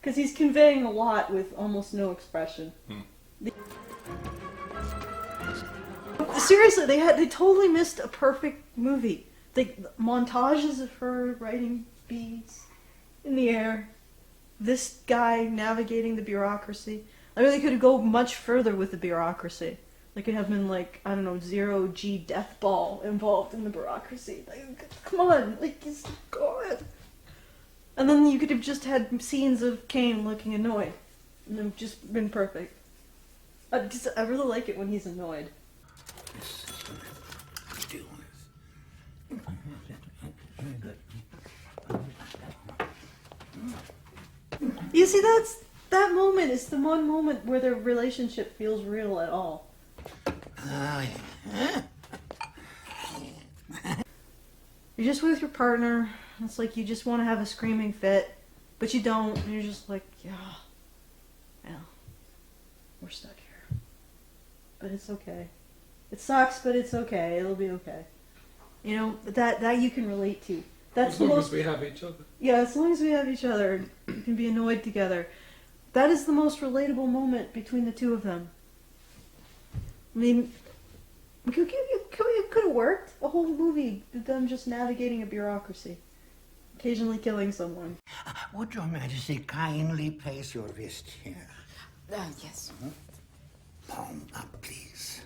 Because he's conveying a lot with almost no expression. Seriously, they totally missed a perfect movie. Montages of her riding beads in the air. This guy navigating the bureaucracy. I really could go much further with the bureaucracy. There could have been, like, I don't know, 0G death ball involved in the bureaucracy. Like, come on, like, God. And then you could have just had scenes of Kane looking annoyed. And it would have just been perfect. I really like it when he's annoyed. You see, that moment is the one moment where their relationship feels real at all. You're just with your partner. It's like you just want to have a screaming fit, but you don't. And you're just like, yeah, well, we're stuck here. But it's okay. It sucks, but it's okay. It'll be okay. You know, that you can relate to. That's As the long most, as we have each other. Yeah, as long as we have each other, we can be annoyed together. That is the most relatable moment between the two of them. I mean, it could have worked. A whole movie of them just navigating a bureaucracy. Occasionally killing someone. Would Your Majesty kindly place your wrist here? Yes. Palm up, please.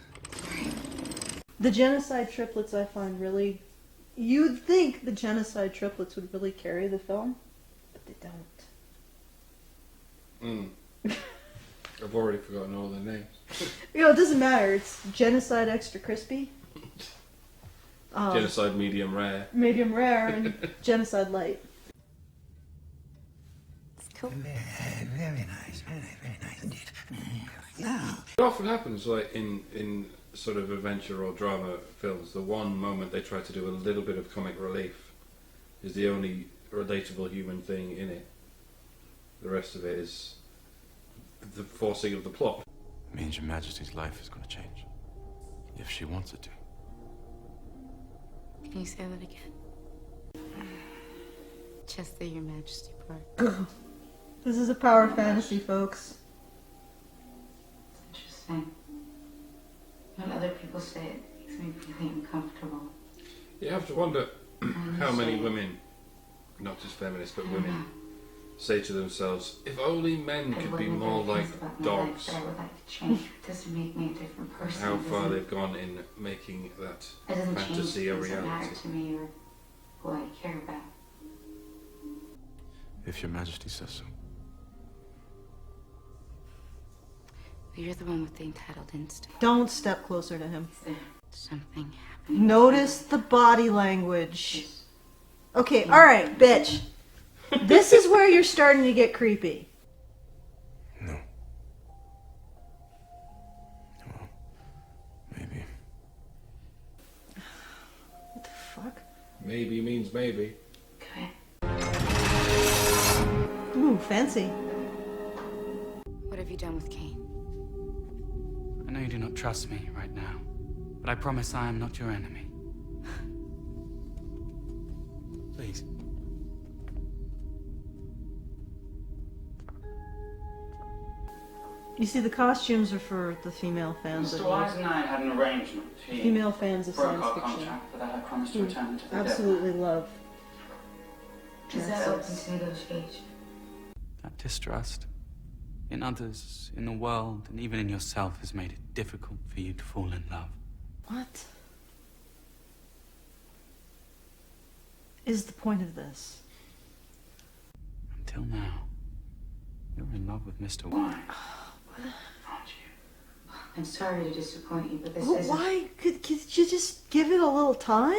The genocide triplets I find really... You'd think the genocide triplets would really carry the film, but they don't. I've already forgotten all their names. You know, it doesn't matter. It's genocide extra crispy. Genocide medium rare. Medium rare and genocide light. It's cool. Very nice, very nice indeed. Now, It often happens, like in sort of adventure or drama films, the one moment they try to do a little bit of comic relief is the only relatable human thing in it. The rest of it is the forcing of the plot. It means Your Majesty's life is going to change. If she wants it to. Can you say that again? Just the Your Majesty part. This is a power fantasy, folks. It's interesting. When other people say it, it makes me really uncomfortable. You have to wonder how many women, not just feminists, but women, say to themselves, if only men could be more like dogs. I would like to change. It doesn't make me a different person. How far they've gone in making that It doesn't fantasy change a things that reality. matter to me or who I care about. If Your Majesty says so. But you're the one with the entitled instinct. Don't step closer to him. Is there something happening? Notice the body language. Okay, alright, bitch. This is where you're starting to get creepy. No. Well, maybe. What the fuck? Maybe means maybe. Ooh, fancy. What have you done with Kane? I know you do not trust me right now, but I promise I am not your enemy. Please. You see, the costumes are for the female fans. Mr. Wise and I had an arrangement. He Female fans of broke science our fiction. contract, but that I promised to Who return to the absolutely love. Is that open to negotiation? That distrust in others, in the world, and even in yourself has made it difficult for you to fall in love. What is the point of this? Until now, you're in love with Mr. Wise. I'm sorry to disappoint you, but this Well, isn't... why? Could you just give it a little time?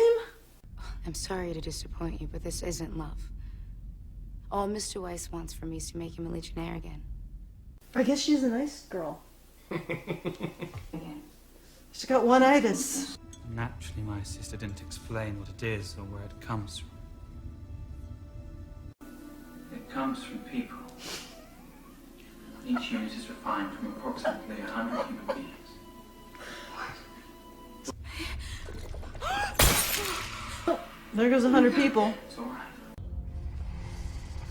I'm sorry to disappoint you, but this isn't love. All Mr. Weiss wants from me is to make him a Legionnaire again. I guess she's a nice girl. Again. She's got one-itis. Naturally, my sister didn't explain what it is or where it comes from. It comes from people. Each unit is refined from approximately 100 human beings. There goes 100 people. It's all right.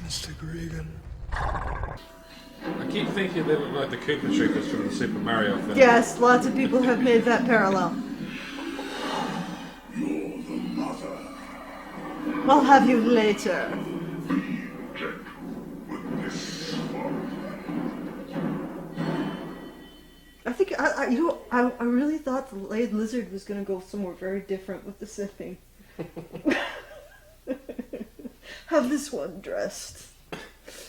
Mr. Gregan. I keep thinking they look like the Koopa Troopers from the Super Mario film. Yes, lots of people have made that parallel. You're the mother. I'll have you later. I think I really thought the Laid Lizard was going to go somewhere very different with the sipping. Have this one dressed,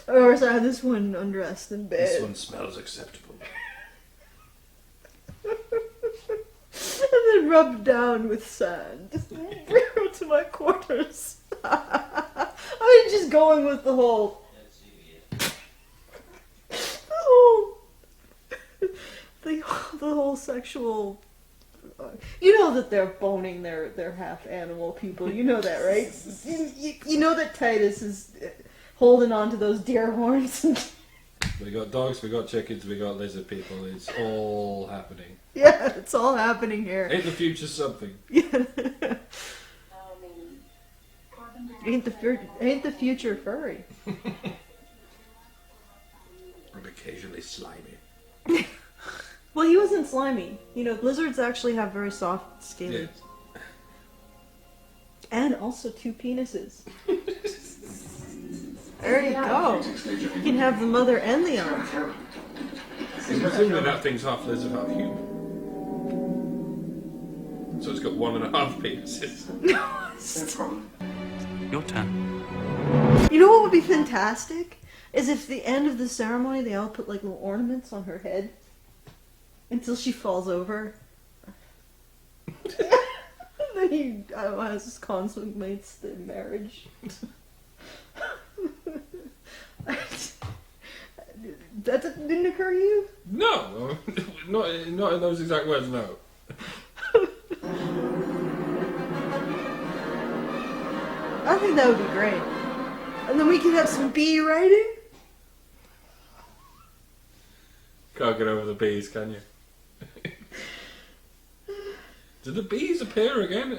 or sorry, have this one undressed in bed. This one smells acceptable. And then rubbed down with sand. Bring her to my quarters. I'm just going with the whole. The whole sexual You know that they're boning their half animal people. You know that, right? You know that Titus is holding on to those deer horns. We got dogs, we got chickens, we got lizard people. It's all happening. Yeah, it's all happening here. Ain't the future something? Ain't the future furry? And occasionally slimy. Well, he wasn't slimy. You know, lizards actually have very soft, scaly. Yeah. And also 2 penises. There you go. You can have the mother and the aunt. Presumably that thing's half lizard, half human. So it's got 1.5 penises. Your turn. You know what would be fantastic? Is if the end of the ceremony they all put like little ornaments on her head until she falls over. Then he, I don't know, just consummates the marriage. That didn't occur to you? No, not in those exact words. No. I think that would be great. And then we could have some bee writing. Can't get over the bees, can you? Did the bees appear again?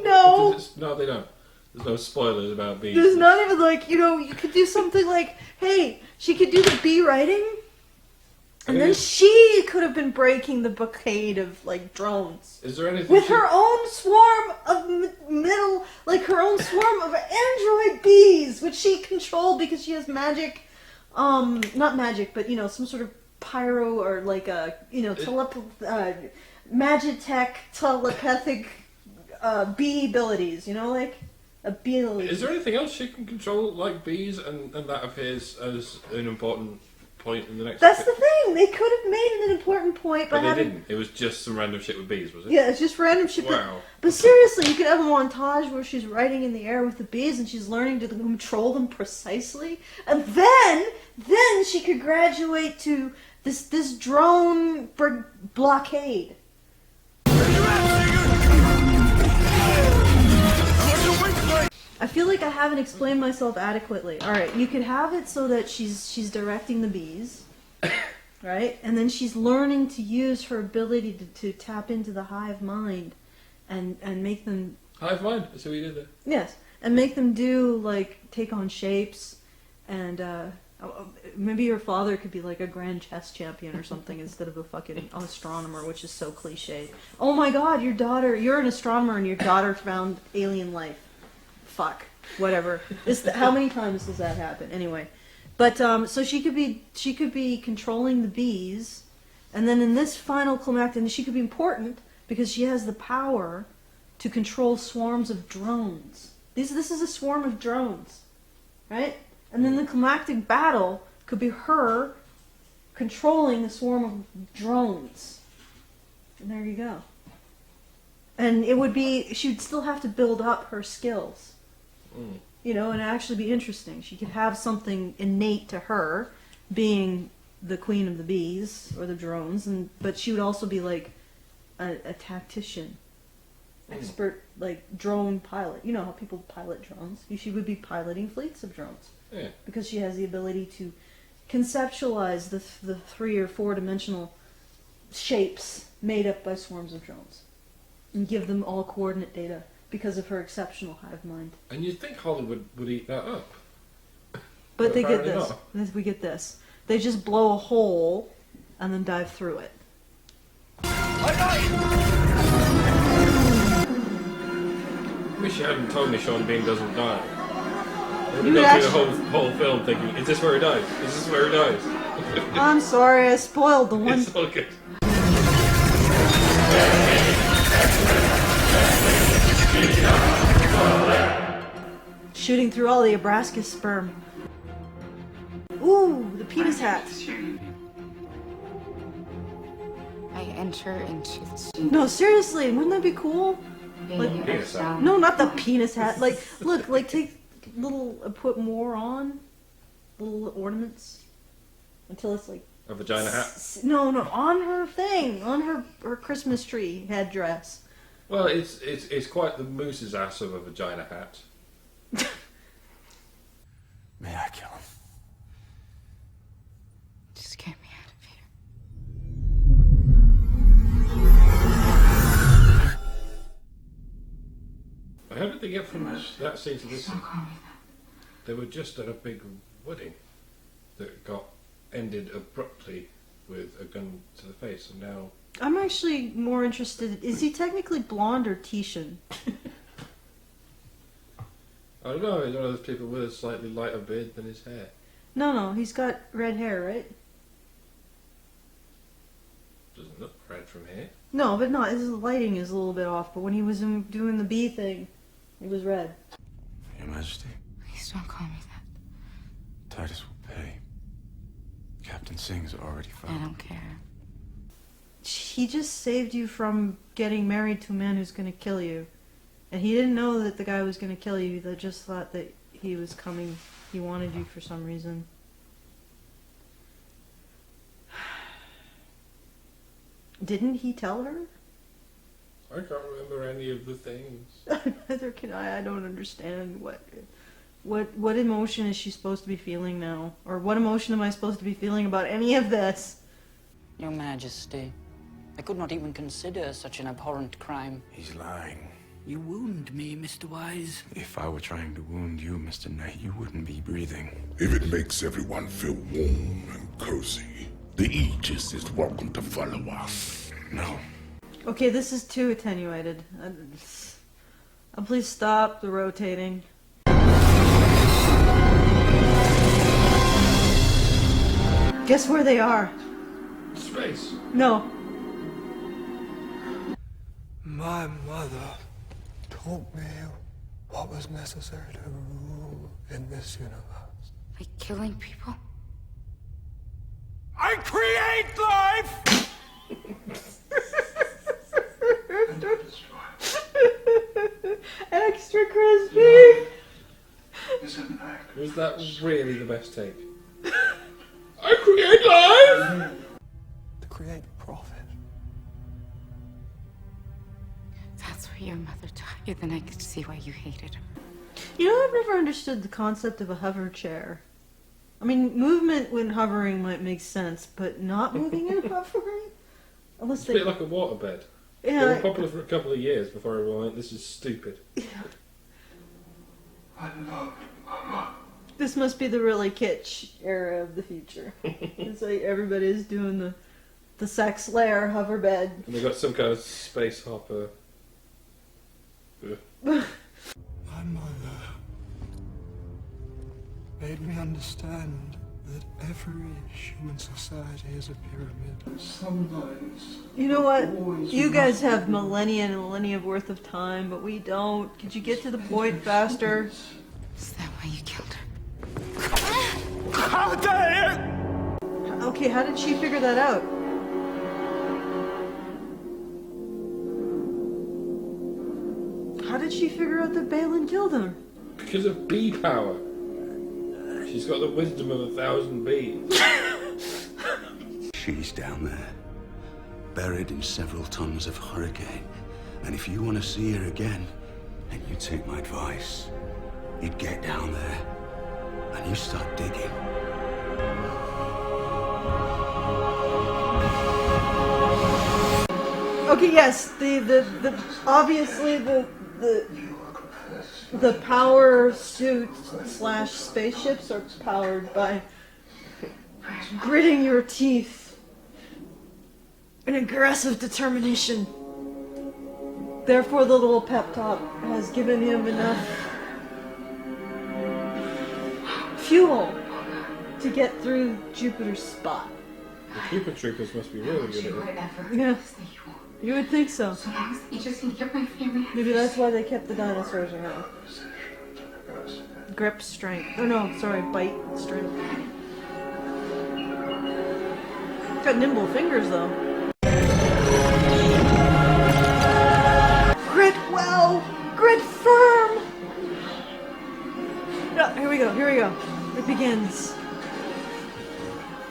No. No, they don't. There's no spoilers about bees. There's not even like, you know, you could do something like, hey, she could do the bee writing, and then she could have been breaking the blockade of like drones. Is there anything with her own swarm of her own swarm of android bees, which she controlled because she has magic, not magic, but you know, some sort of pyro or like a, you know, magitech telepathic bee abilities, you know, like abilities. Is there anything else she can control like bees, and that appears as an important point in the next? That's the thing. They could have made it an important point, but they didn't. It was just some random shit with bees, was it? Yeah, it's just random shit. Wow. But seriously, you could have a montage where she's riding in the air with the bees and she's learning to control them precisely, and then she could graduate to this drone blockade. I feel like I haven't explained myself adequately. All right, you could have it so that she's directing the bees, right? And then she's learning to use her ability to tap into the hive mind and make them... Hive mind? That's what you did there. Yes, and make them do, like, take on shapes, and maybe your father could be like a grand chess champion or something instead of a fucking astronomer, which is so cliche. Oh my god, you're an astronomer and your daughter found alien life. Fuck, whatever. How many times does that happen? Anyway, but so she could be controlling the bees, and then in this final climactic, and she could be important because she has the power to control swarms of drones. This is a swarm of drones, right? And then the climactic battle could be her controlling the swarm of drones. And there you go. And it would be, she'd still have to build up her skills. You know, and actually be interesting. She could have something innate to her, being the queen of the bees or the drones, but she would also be like a tactician, expert, like drone pilot. You know how people pilot drones. She would be piloting fleets of drones. Yeah. Because she has the ability to conceptualize the 3 or 4 dimensional shapes made up by swarms of drones, and give them all coordinate data. Because of her exceptional hive mind. And you'd think Hollywood would eat that up. But they get apparently this. We get this. They just blow a hole and then dive through it. I wish you hadn't told me Sean Bean doesn't die. I would You have would gone through the whole film thinking, is this where he dies? Is this where he dies? I'm sorry, I spoiled the one. It's all good. Shooting through all the Nebraska sperm. Ooh, the penis hat. I enter into the... No, seriously, wouldn't that be cool? Like, penis hat. No, not the penis hat. Like, look, like take put more on, little ornaments, until it's like A vagina hat? No, on her thing, on her Christmas tree headdress. Well, it's quite the moose's ass of a vagina hat. May I kill him? Just get me out of here. How did they get from that scene to this scene? Call me They were just at a big wedding that got ended abruptly with a gun to the face, and now... I'm actually more interested. Is he technically blonde or Tishan? I don't know, he's one of those people with a slightly lighter beard than his hair. No, he's got red hair, right? Doesn't look red from here. No, but not. His lighting is a little bit off. But when he was doing the bee thing, it was red. Your Majesty, Please don't call me that. Titus will pay. Captain Singh's already I found. don't care. He just saved you from getting married to a man who's going to kill you. And he didn't know that the guy was going to kill you. They just thought that he was coming. He wanted you for some reason. Didn't he tell her? I can't remember any of the things. Neither can I. I don't understand what emotion is she supposed to be feeling now? Or what emotion am I supposed to be feeling about any of this? Your Majesty, I could not even consider such an abhorrent crime. He's lying. You wound me, Mr. Wise. If I were trying to wound you, Mr. Knight, you wouldn't be breathing. If it makes everyone feel warm and cozy, the Aegis is welcome to follow us. No. Okay, this is too attenuated. Please stop the rotating. Guess where they are? Space. No. My mother taught me what was necessary to rule in this universe. By killing people? I create life! Extra crispy! Was that really the best take? I create life! To create profit. That's what your mother taught you, then I could see why you hated her. You know, I've never understood the concept of a hover chair. I mean, movement when hovering might make sense, but not moving and hovering? Unless It's a bit like a waterbed. Yeah. They were popular for a couple of years before everyone went, this is stupid. I love Mama. This must be the really kitsch era of the future. It's like everybody's doing the sex lair hover bed. And they got some kind of space hopper. Ugh. My mother made me understand that every human society is a pyramid. Sometimes. You know what? You guys have millennia and millennia worth of time, but we don't. Could you get to the point faster? Is that why you killed her? How dare you! Okay, how did she figure that out? How did she figure out that Balin killed him? Because of bee power. She's got the wisdom of 1,000 bees. She's down there, buried in several tons of hurricane. And if you want to see her again, then you take my advice. You'd get down there, and you start digging. Okay, yes, the obviously the power suit / spaceships are powered by gritting your teeth and aggressive determination. Therefore, the little pep talk has given him enough fuel to get through Jupiter's spot. The Cooper Troopers must be really good at it. Yeah, you would think so. So long as you just can get my family. Maybe that's why they kept the dinosaurs around. Grip strength. Oh no, sorry, bite strength. Got nimble fingers though. Grit well! Grit firm! Yeah, here we go. It begins.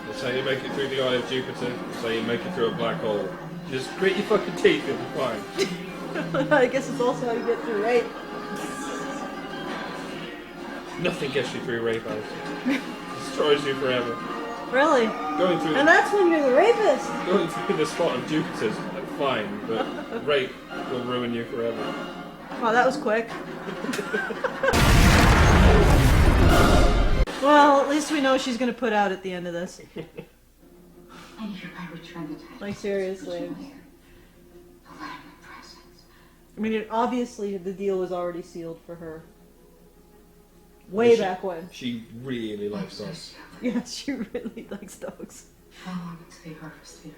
The That's how you make it through the eye of Jupiter. That's how you make it through a black hole. Just grit your fucking teeth and you're fine. I guess it's also how you get through rape. Nothing gets you through rape, Alice. Destroys you forever. Really? Going through And that's when you're the rapist. Going through the spot of Jupiter's fine, but rape will ruin you forever. Wow, that was quick. Well, at least we know she's gonna put out at the end of this. I hereby return the title. Like, seriously. I mean, obviously the deal was already sealed for her. Way back when. She really likes dogs. Yeah, she really likes dogs. I want it to be her spirit.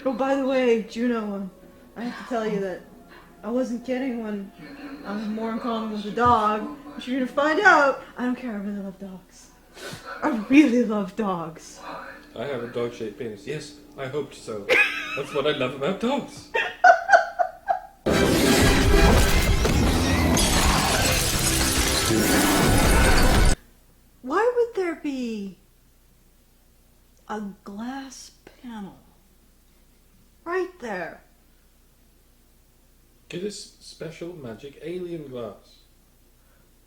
Oh, by the way, Juno, I have to tell you that I wasn't kidding when I was more in common with a dog. But you're gonna find out. I don't care, I really love dogs. I really love dogs. I have a dog-shaped penis. Yes, I hoped so. That's what I love about dogs. Why would there be a glass panel right there? Get this special magic alien glass.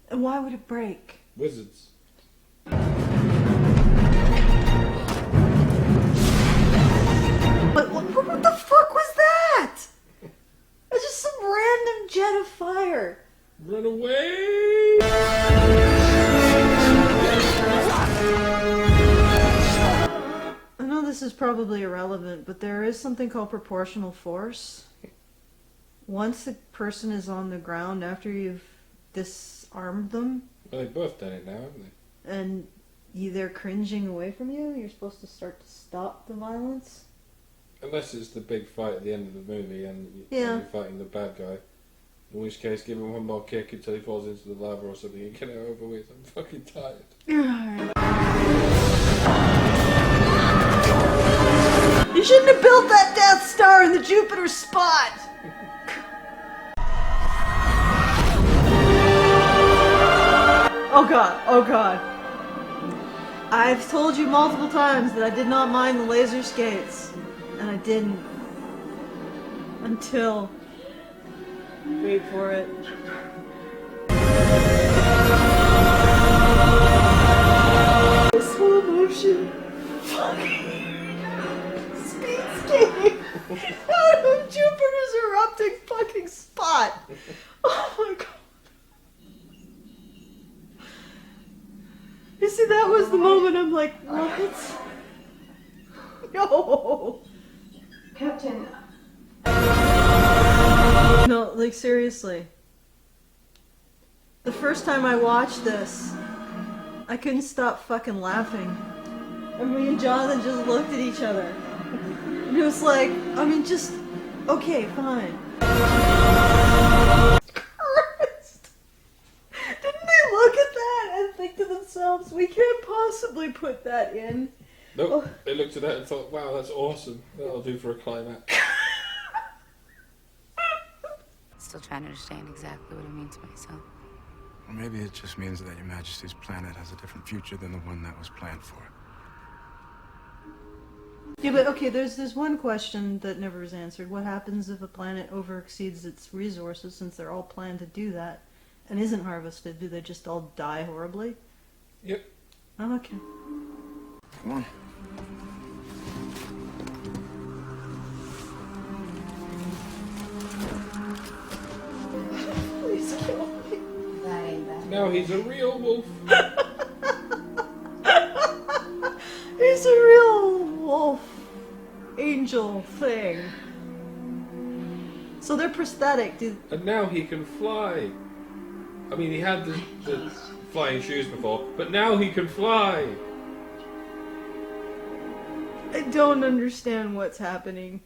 And why would it break? Wizards. But what the fuck was that? It's just some random jet of fire. Run away! I know this is probably irrelevant, but there is something called proportional force. Once the person is on the ground after you've disarmed them, Well, they've both done it now, haven't they? and they're cringing away from you, you're supposed to start to stop the violence. Unless it's the big fight at the end of the movie and Yeah. you're fighting the bad guy. In which case, give him one more kick until he falls into the lava or something and get it over with. I'm fucking tired. You shouldn't have built that Death Star in the Jupiter spot! Oh god, oh god. I've told you multiple times that I did not mind the laser skates. And I didn't. Until... Wait for it. Slow motion. Speed skating out of Jupiter's erupting fucking spot. Oh my god. You see, that was the moment I'm like, what? No. Captain. No, like, seriously. The first time I watched this, I couldn't stop fucking laughing. And me and Jonathan just looked at each other. And it was like, I mean, just, okay, fine. Christ. Didn't they look at that and think to themselves, we can't possibly put that in? Nope. They looked at that and thought, wow, that's awesome. That'll do for a climax. Still trying to understand exactly what it means to myself. Or maybe it just means that Your Majesty's planet has a different future than the one that was planned for. Yeah, but okay, there's one question that never was answered. What happens if a planet overexceeds its resources, since they're all planned to do that, and isn't harvested? Do they just all die horribly? Yep. Oh, okay. Come on. Please kill me. That ain't bad. Now he's a real wolf. He's a real wolf angel thing. So they're prosthetic, dude. And now he can fly. I mean, he had the flying shoes before, but now he can fly. I don't understand what's happening.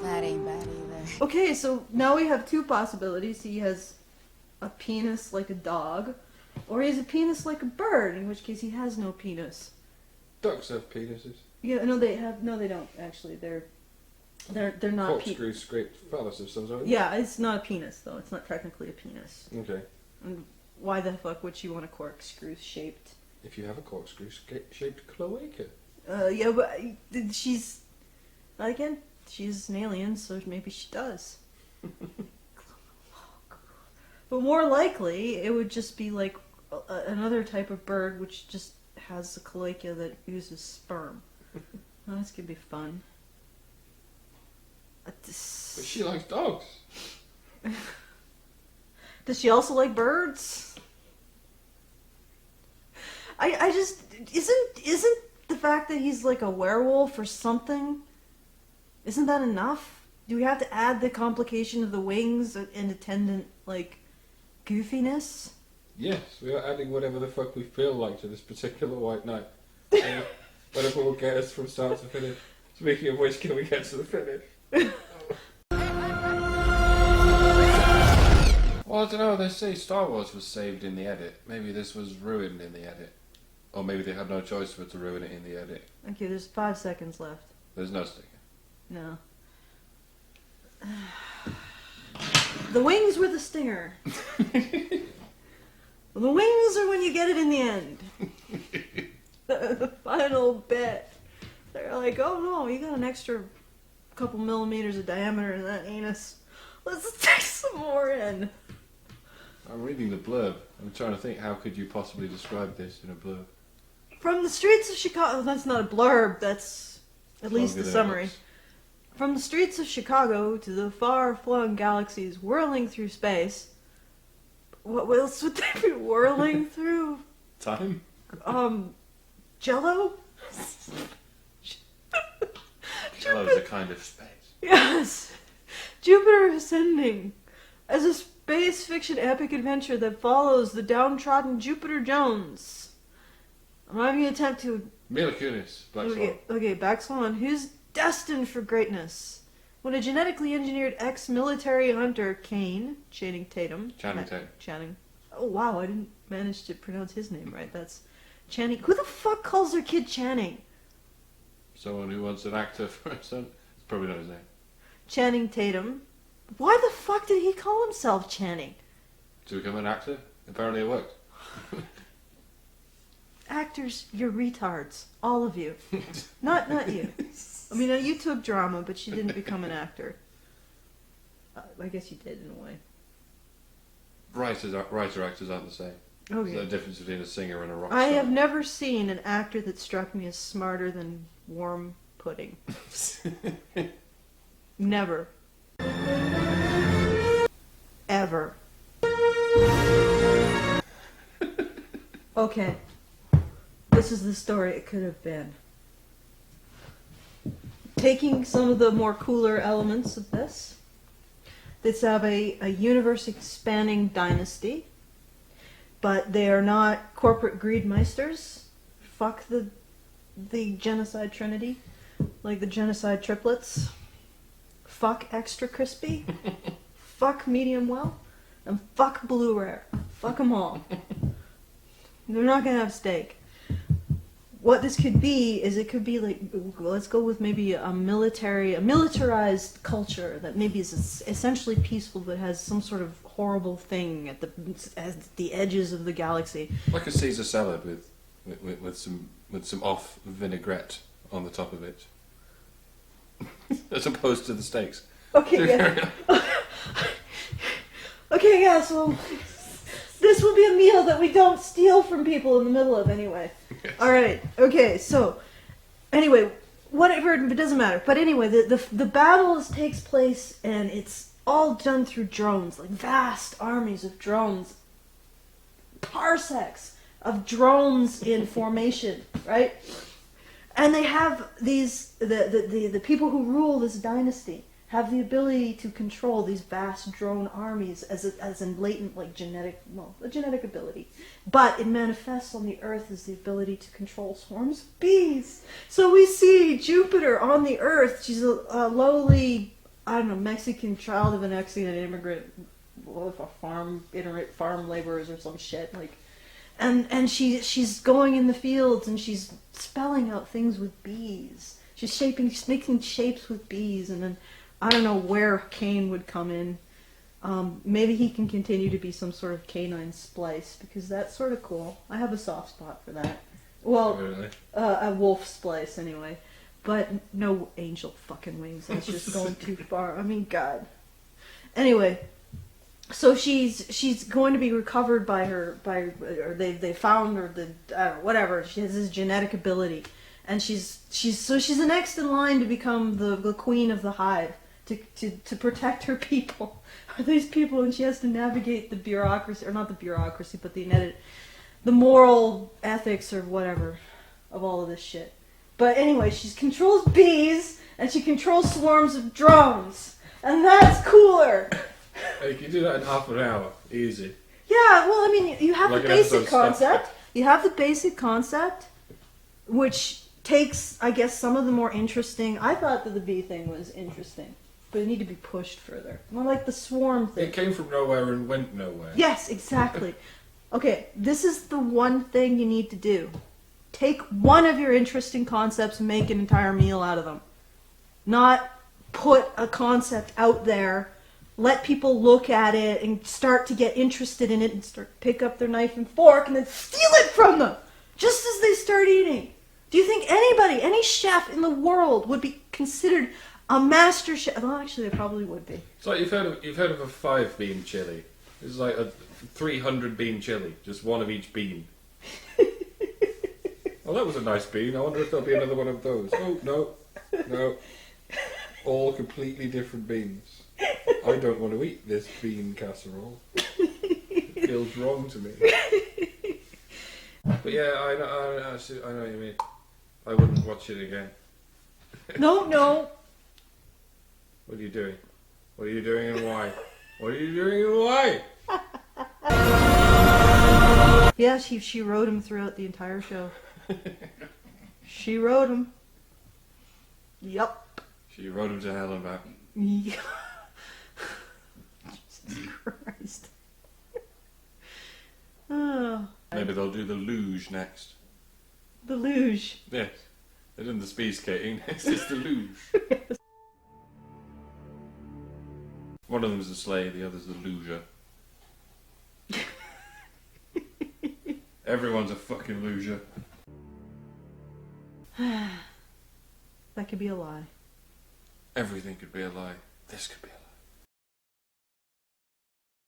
That ain't bad either. Okay, so now we have two possibilities. He has a penis like a dog, or he has a penis like a bird, in which case he has no penis. Ducks have penises. Yeah, no, they have. No, they don't actually. They're not. Corkscrew scraped phallus of some sort. Yeah, it's not a penis though. It's not technically a penis. Okay. And why the fuck would she want a corkscrew shaped? If you have a corkscrew-shaped cloaca. Yeah, but she's... Again, she's an alien, so maybe she does. But more likely, it would just be like another type of bird which just has a cloaca that uses sperm. Oh, this could be fun. But she likes dogs. Does she also like birds? I just... Isn't the fact that he's like a werewolf or something, isn't that enough? Do we have to add the complication of the wings and attendant, like, goofiness? Yes, we are adding whatever the fuck we feel like to this particular White Knight. Whatever will get us from start to finish. Speaking of which, can we get to the finish? Well, I don't know, they say Star Wars was saved in the edit. Maybe this was ruined in the edit. Or maybe they had no choice but to ruin it in the edit. Okay, there's 5 seconds left. There's no sticker. No. The wings were the stinger. The wings are when you get it in the end. The final bit. They're like, oh no, you got an extra couple millimeters of diameter in that anus. Let's take some more in. I'm reading the blurb. I'm trying to think, how could you possibly describe this in a blurb? From the streets of Chicago... That's not a blurb, that's at least the summary. From the streets of Chicago to the far-flung galaxies whirling through space... What else would they be whirling through? Time? Jello? Jello's a kind of space. Yes! Jupiter Ascending. As a space fiction epic adventure that follows the downtrodden Jupiter Jones. I'm not even going to attempt to... Mila Kunis, Black Swan. Okay, Black Swan, who's destined for greatness. When a genetically engineered ex-military hunter, Channing Tatum... Channing. Oh, wow, I didn't manage to pronounce his name right. That's Channing... Who the fuck calls their kid Channing? Someone who wants an actor for a son? It's probably not his name. Channing Tatum. Why the fuck did he call himself Channing? To become an actor? Apparently it worked. Actors, you're retards. All of you. Not you. I mean, you took drama, but you didn't become an actor. I guess you did, in a way. Writer-actors aren't the same. Okay. There's a difference between a singer and a rock star. I have never seen an actor that struck me as smarter than warm pudding. Never. Ever. Okay. This is the story it could have been. Taking some of the more cooler elements of this. Let's have a universe-expanding dynasty, but they are not corporate greedmeisters. Fuck the genocide trinity, like the genocide triplets. Fuck extra crispy. Fuck medium well, and fuck blue rare. Fuck them all. They're not gonna have steak. What this could be is, it could be like, let's go with maybe a militarized culture that maybe is essentially peaceful but has some sort of horrible thing at the edges of the galaxy. Like a Caesar salad with some off vinaigrette on the top of it, as opposed to the steaks. Okay, yeah. Okay, yeah. So this will be a meal that we don't steal from people in the middle of, anyway. Yes. All right. Okay. So, anyway, whatever. It doesn't matter. But anyway, the battle takes place, and it's all done through drones, like vast armies of drones, parsecs of drones in formation, right? And they have these the people who rule this dynasty have the ability to control these vast drone armies as in latent, like, a genetic ability. But it manifests on the Earth as the ability to control swarms of bees. So we see Jupiter on the Earth. She's a lowly, I don't know, Mexican child of an Mexican immigrant, with a farm laborers or some shit, like, and she's going in the fields and she's spelling out things with bees. She's making shapes with bees, and then I don't know where Cain would come in. Maybe he can continue to be some sort of canine splice, because that's sort of cool. I have a soft spot for that. Well, Really? A wolf splice anyway. But no angel fucking wings. That's just going too far. I mean, God. Anyway, so she's going to be recovered by or they found her, I don't know, whatever. She has this genetic ability, and she's the next in line to become the queen of the hive, to protect her people. These people, and she has to navigate the bureaucracy, or not the bureaucracy, but the moral ethics or whatever of all of this shit. But anyway, she controls bees, and she controls swarms of drones, and that's cooler. Hey, you can do that in half an hour, easy. Yeah, well, I mean, you have Like the an basic episode of Star concept. You have the basic concept, which takes, I guess, some of the more interesting. I thought that the bee thing was interesting, but it needed to be pushed further. More like the swarm thing. It came from nowhere and went nowhere. Yes, exactly. Okay, this is the one thing you need to do. Take one of your interesting concepts and make an entire meal out of them. Not put a concept out there, let people look at it and start to get interested in it and start to pick up their knife and fork and then steal it from them just as they start eating. Do you think anybody, any chef in the world would be considered a master chef? Well, actually, they probably would be. It's like you've heard of a 5-bean chili. It's like a 300-bean chili, just one of each bean. Oh, that was a nice bean. I wonder if there'll be another one of those. Oh, no. All completely different beans. I don't want to eat this bean casserole. It feels wrong to me. But yeah, I know what you mean. I wouldn't watch it again. No. What are you doing? What are you doing and why? What are you doing and why? Yeah, she wrote him throughout the entire show. She wrote him. Yup. She rode him to hell and back. Yeah. Jesus Christ. Oh. Maybe they'll do the luge next. The luge. Yes. They're doing the speed skating. Next is the luge. One of them's a sleigh, the other's the luger. Everyone's a fucking loser. That could be a lie. Everything could be a lie. This could be a lie.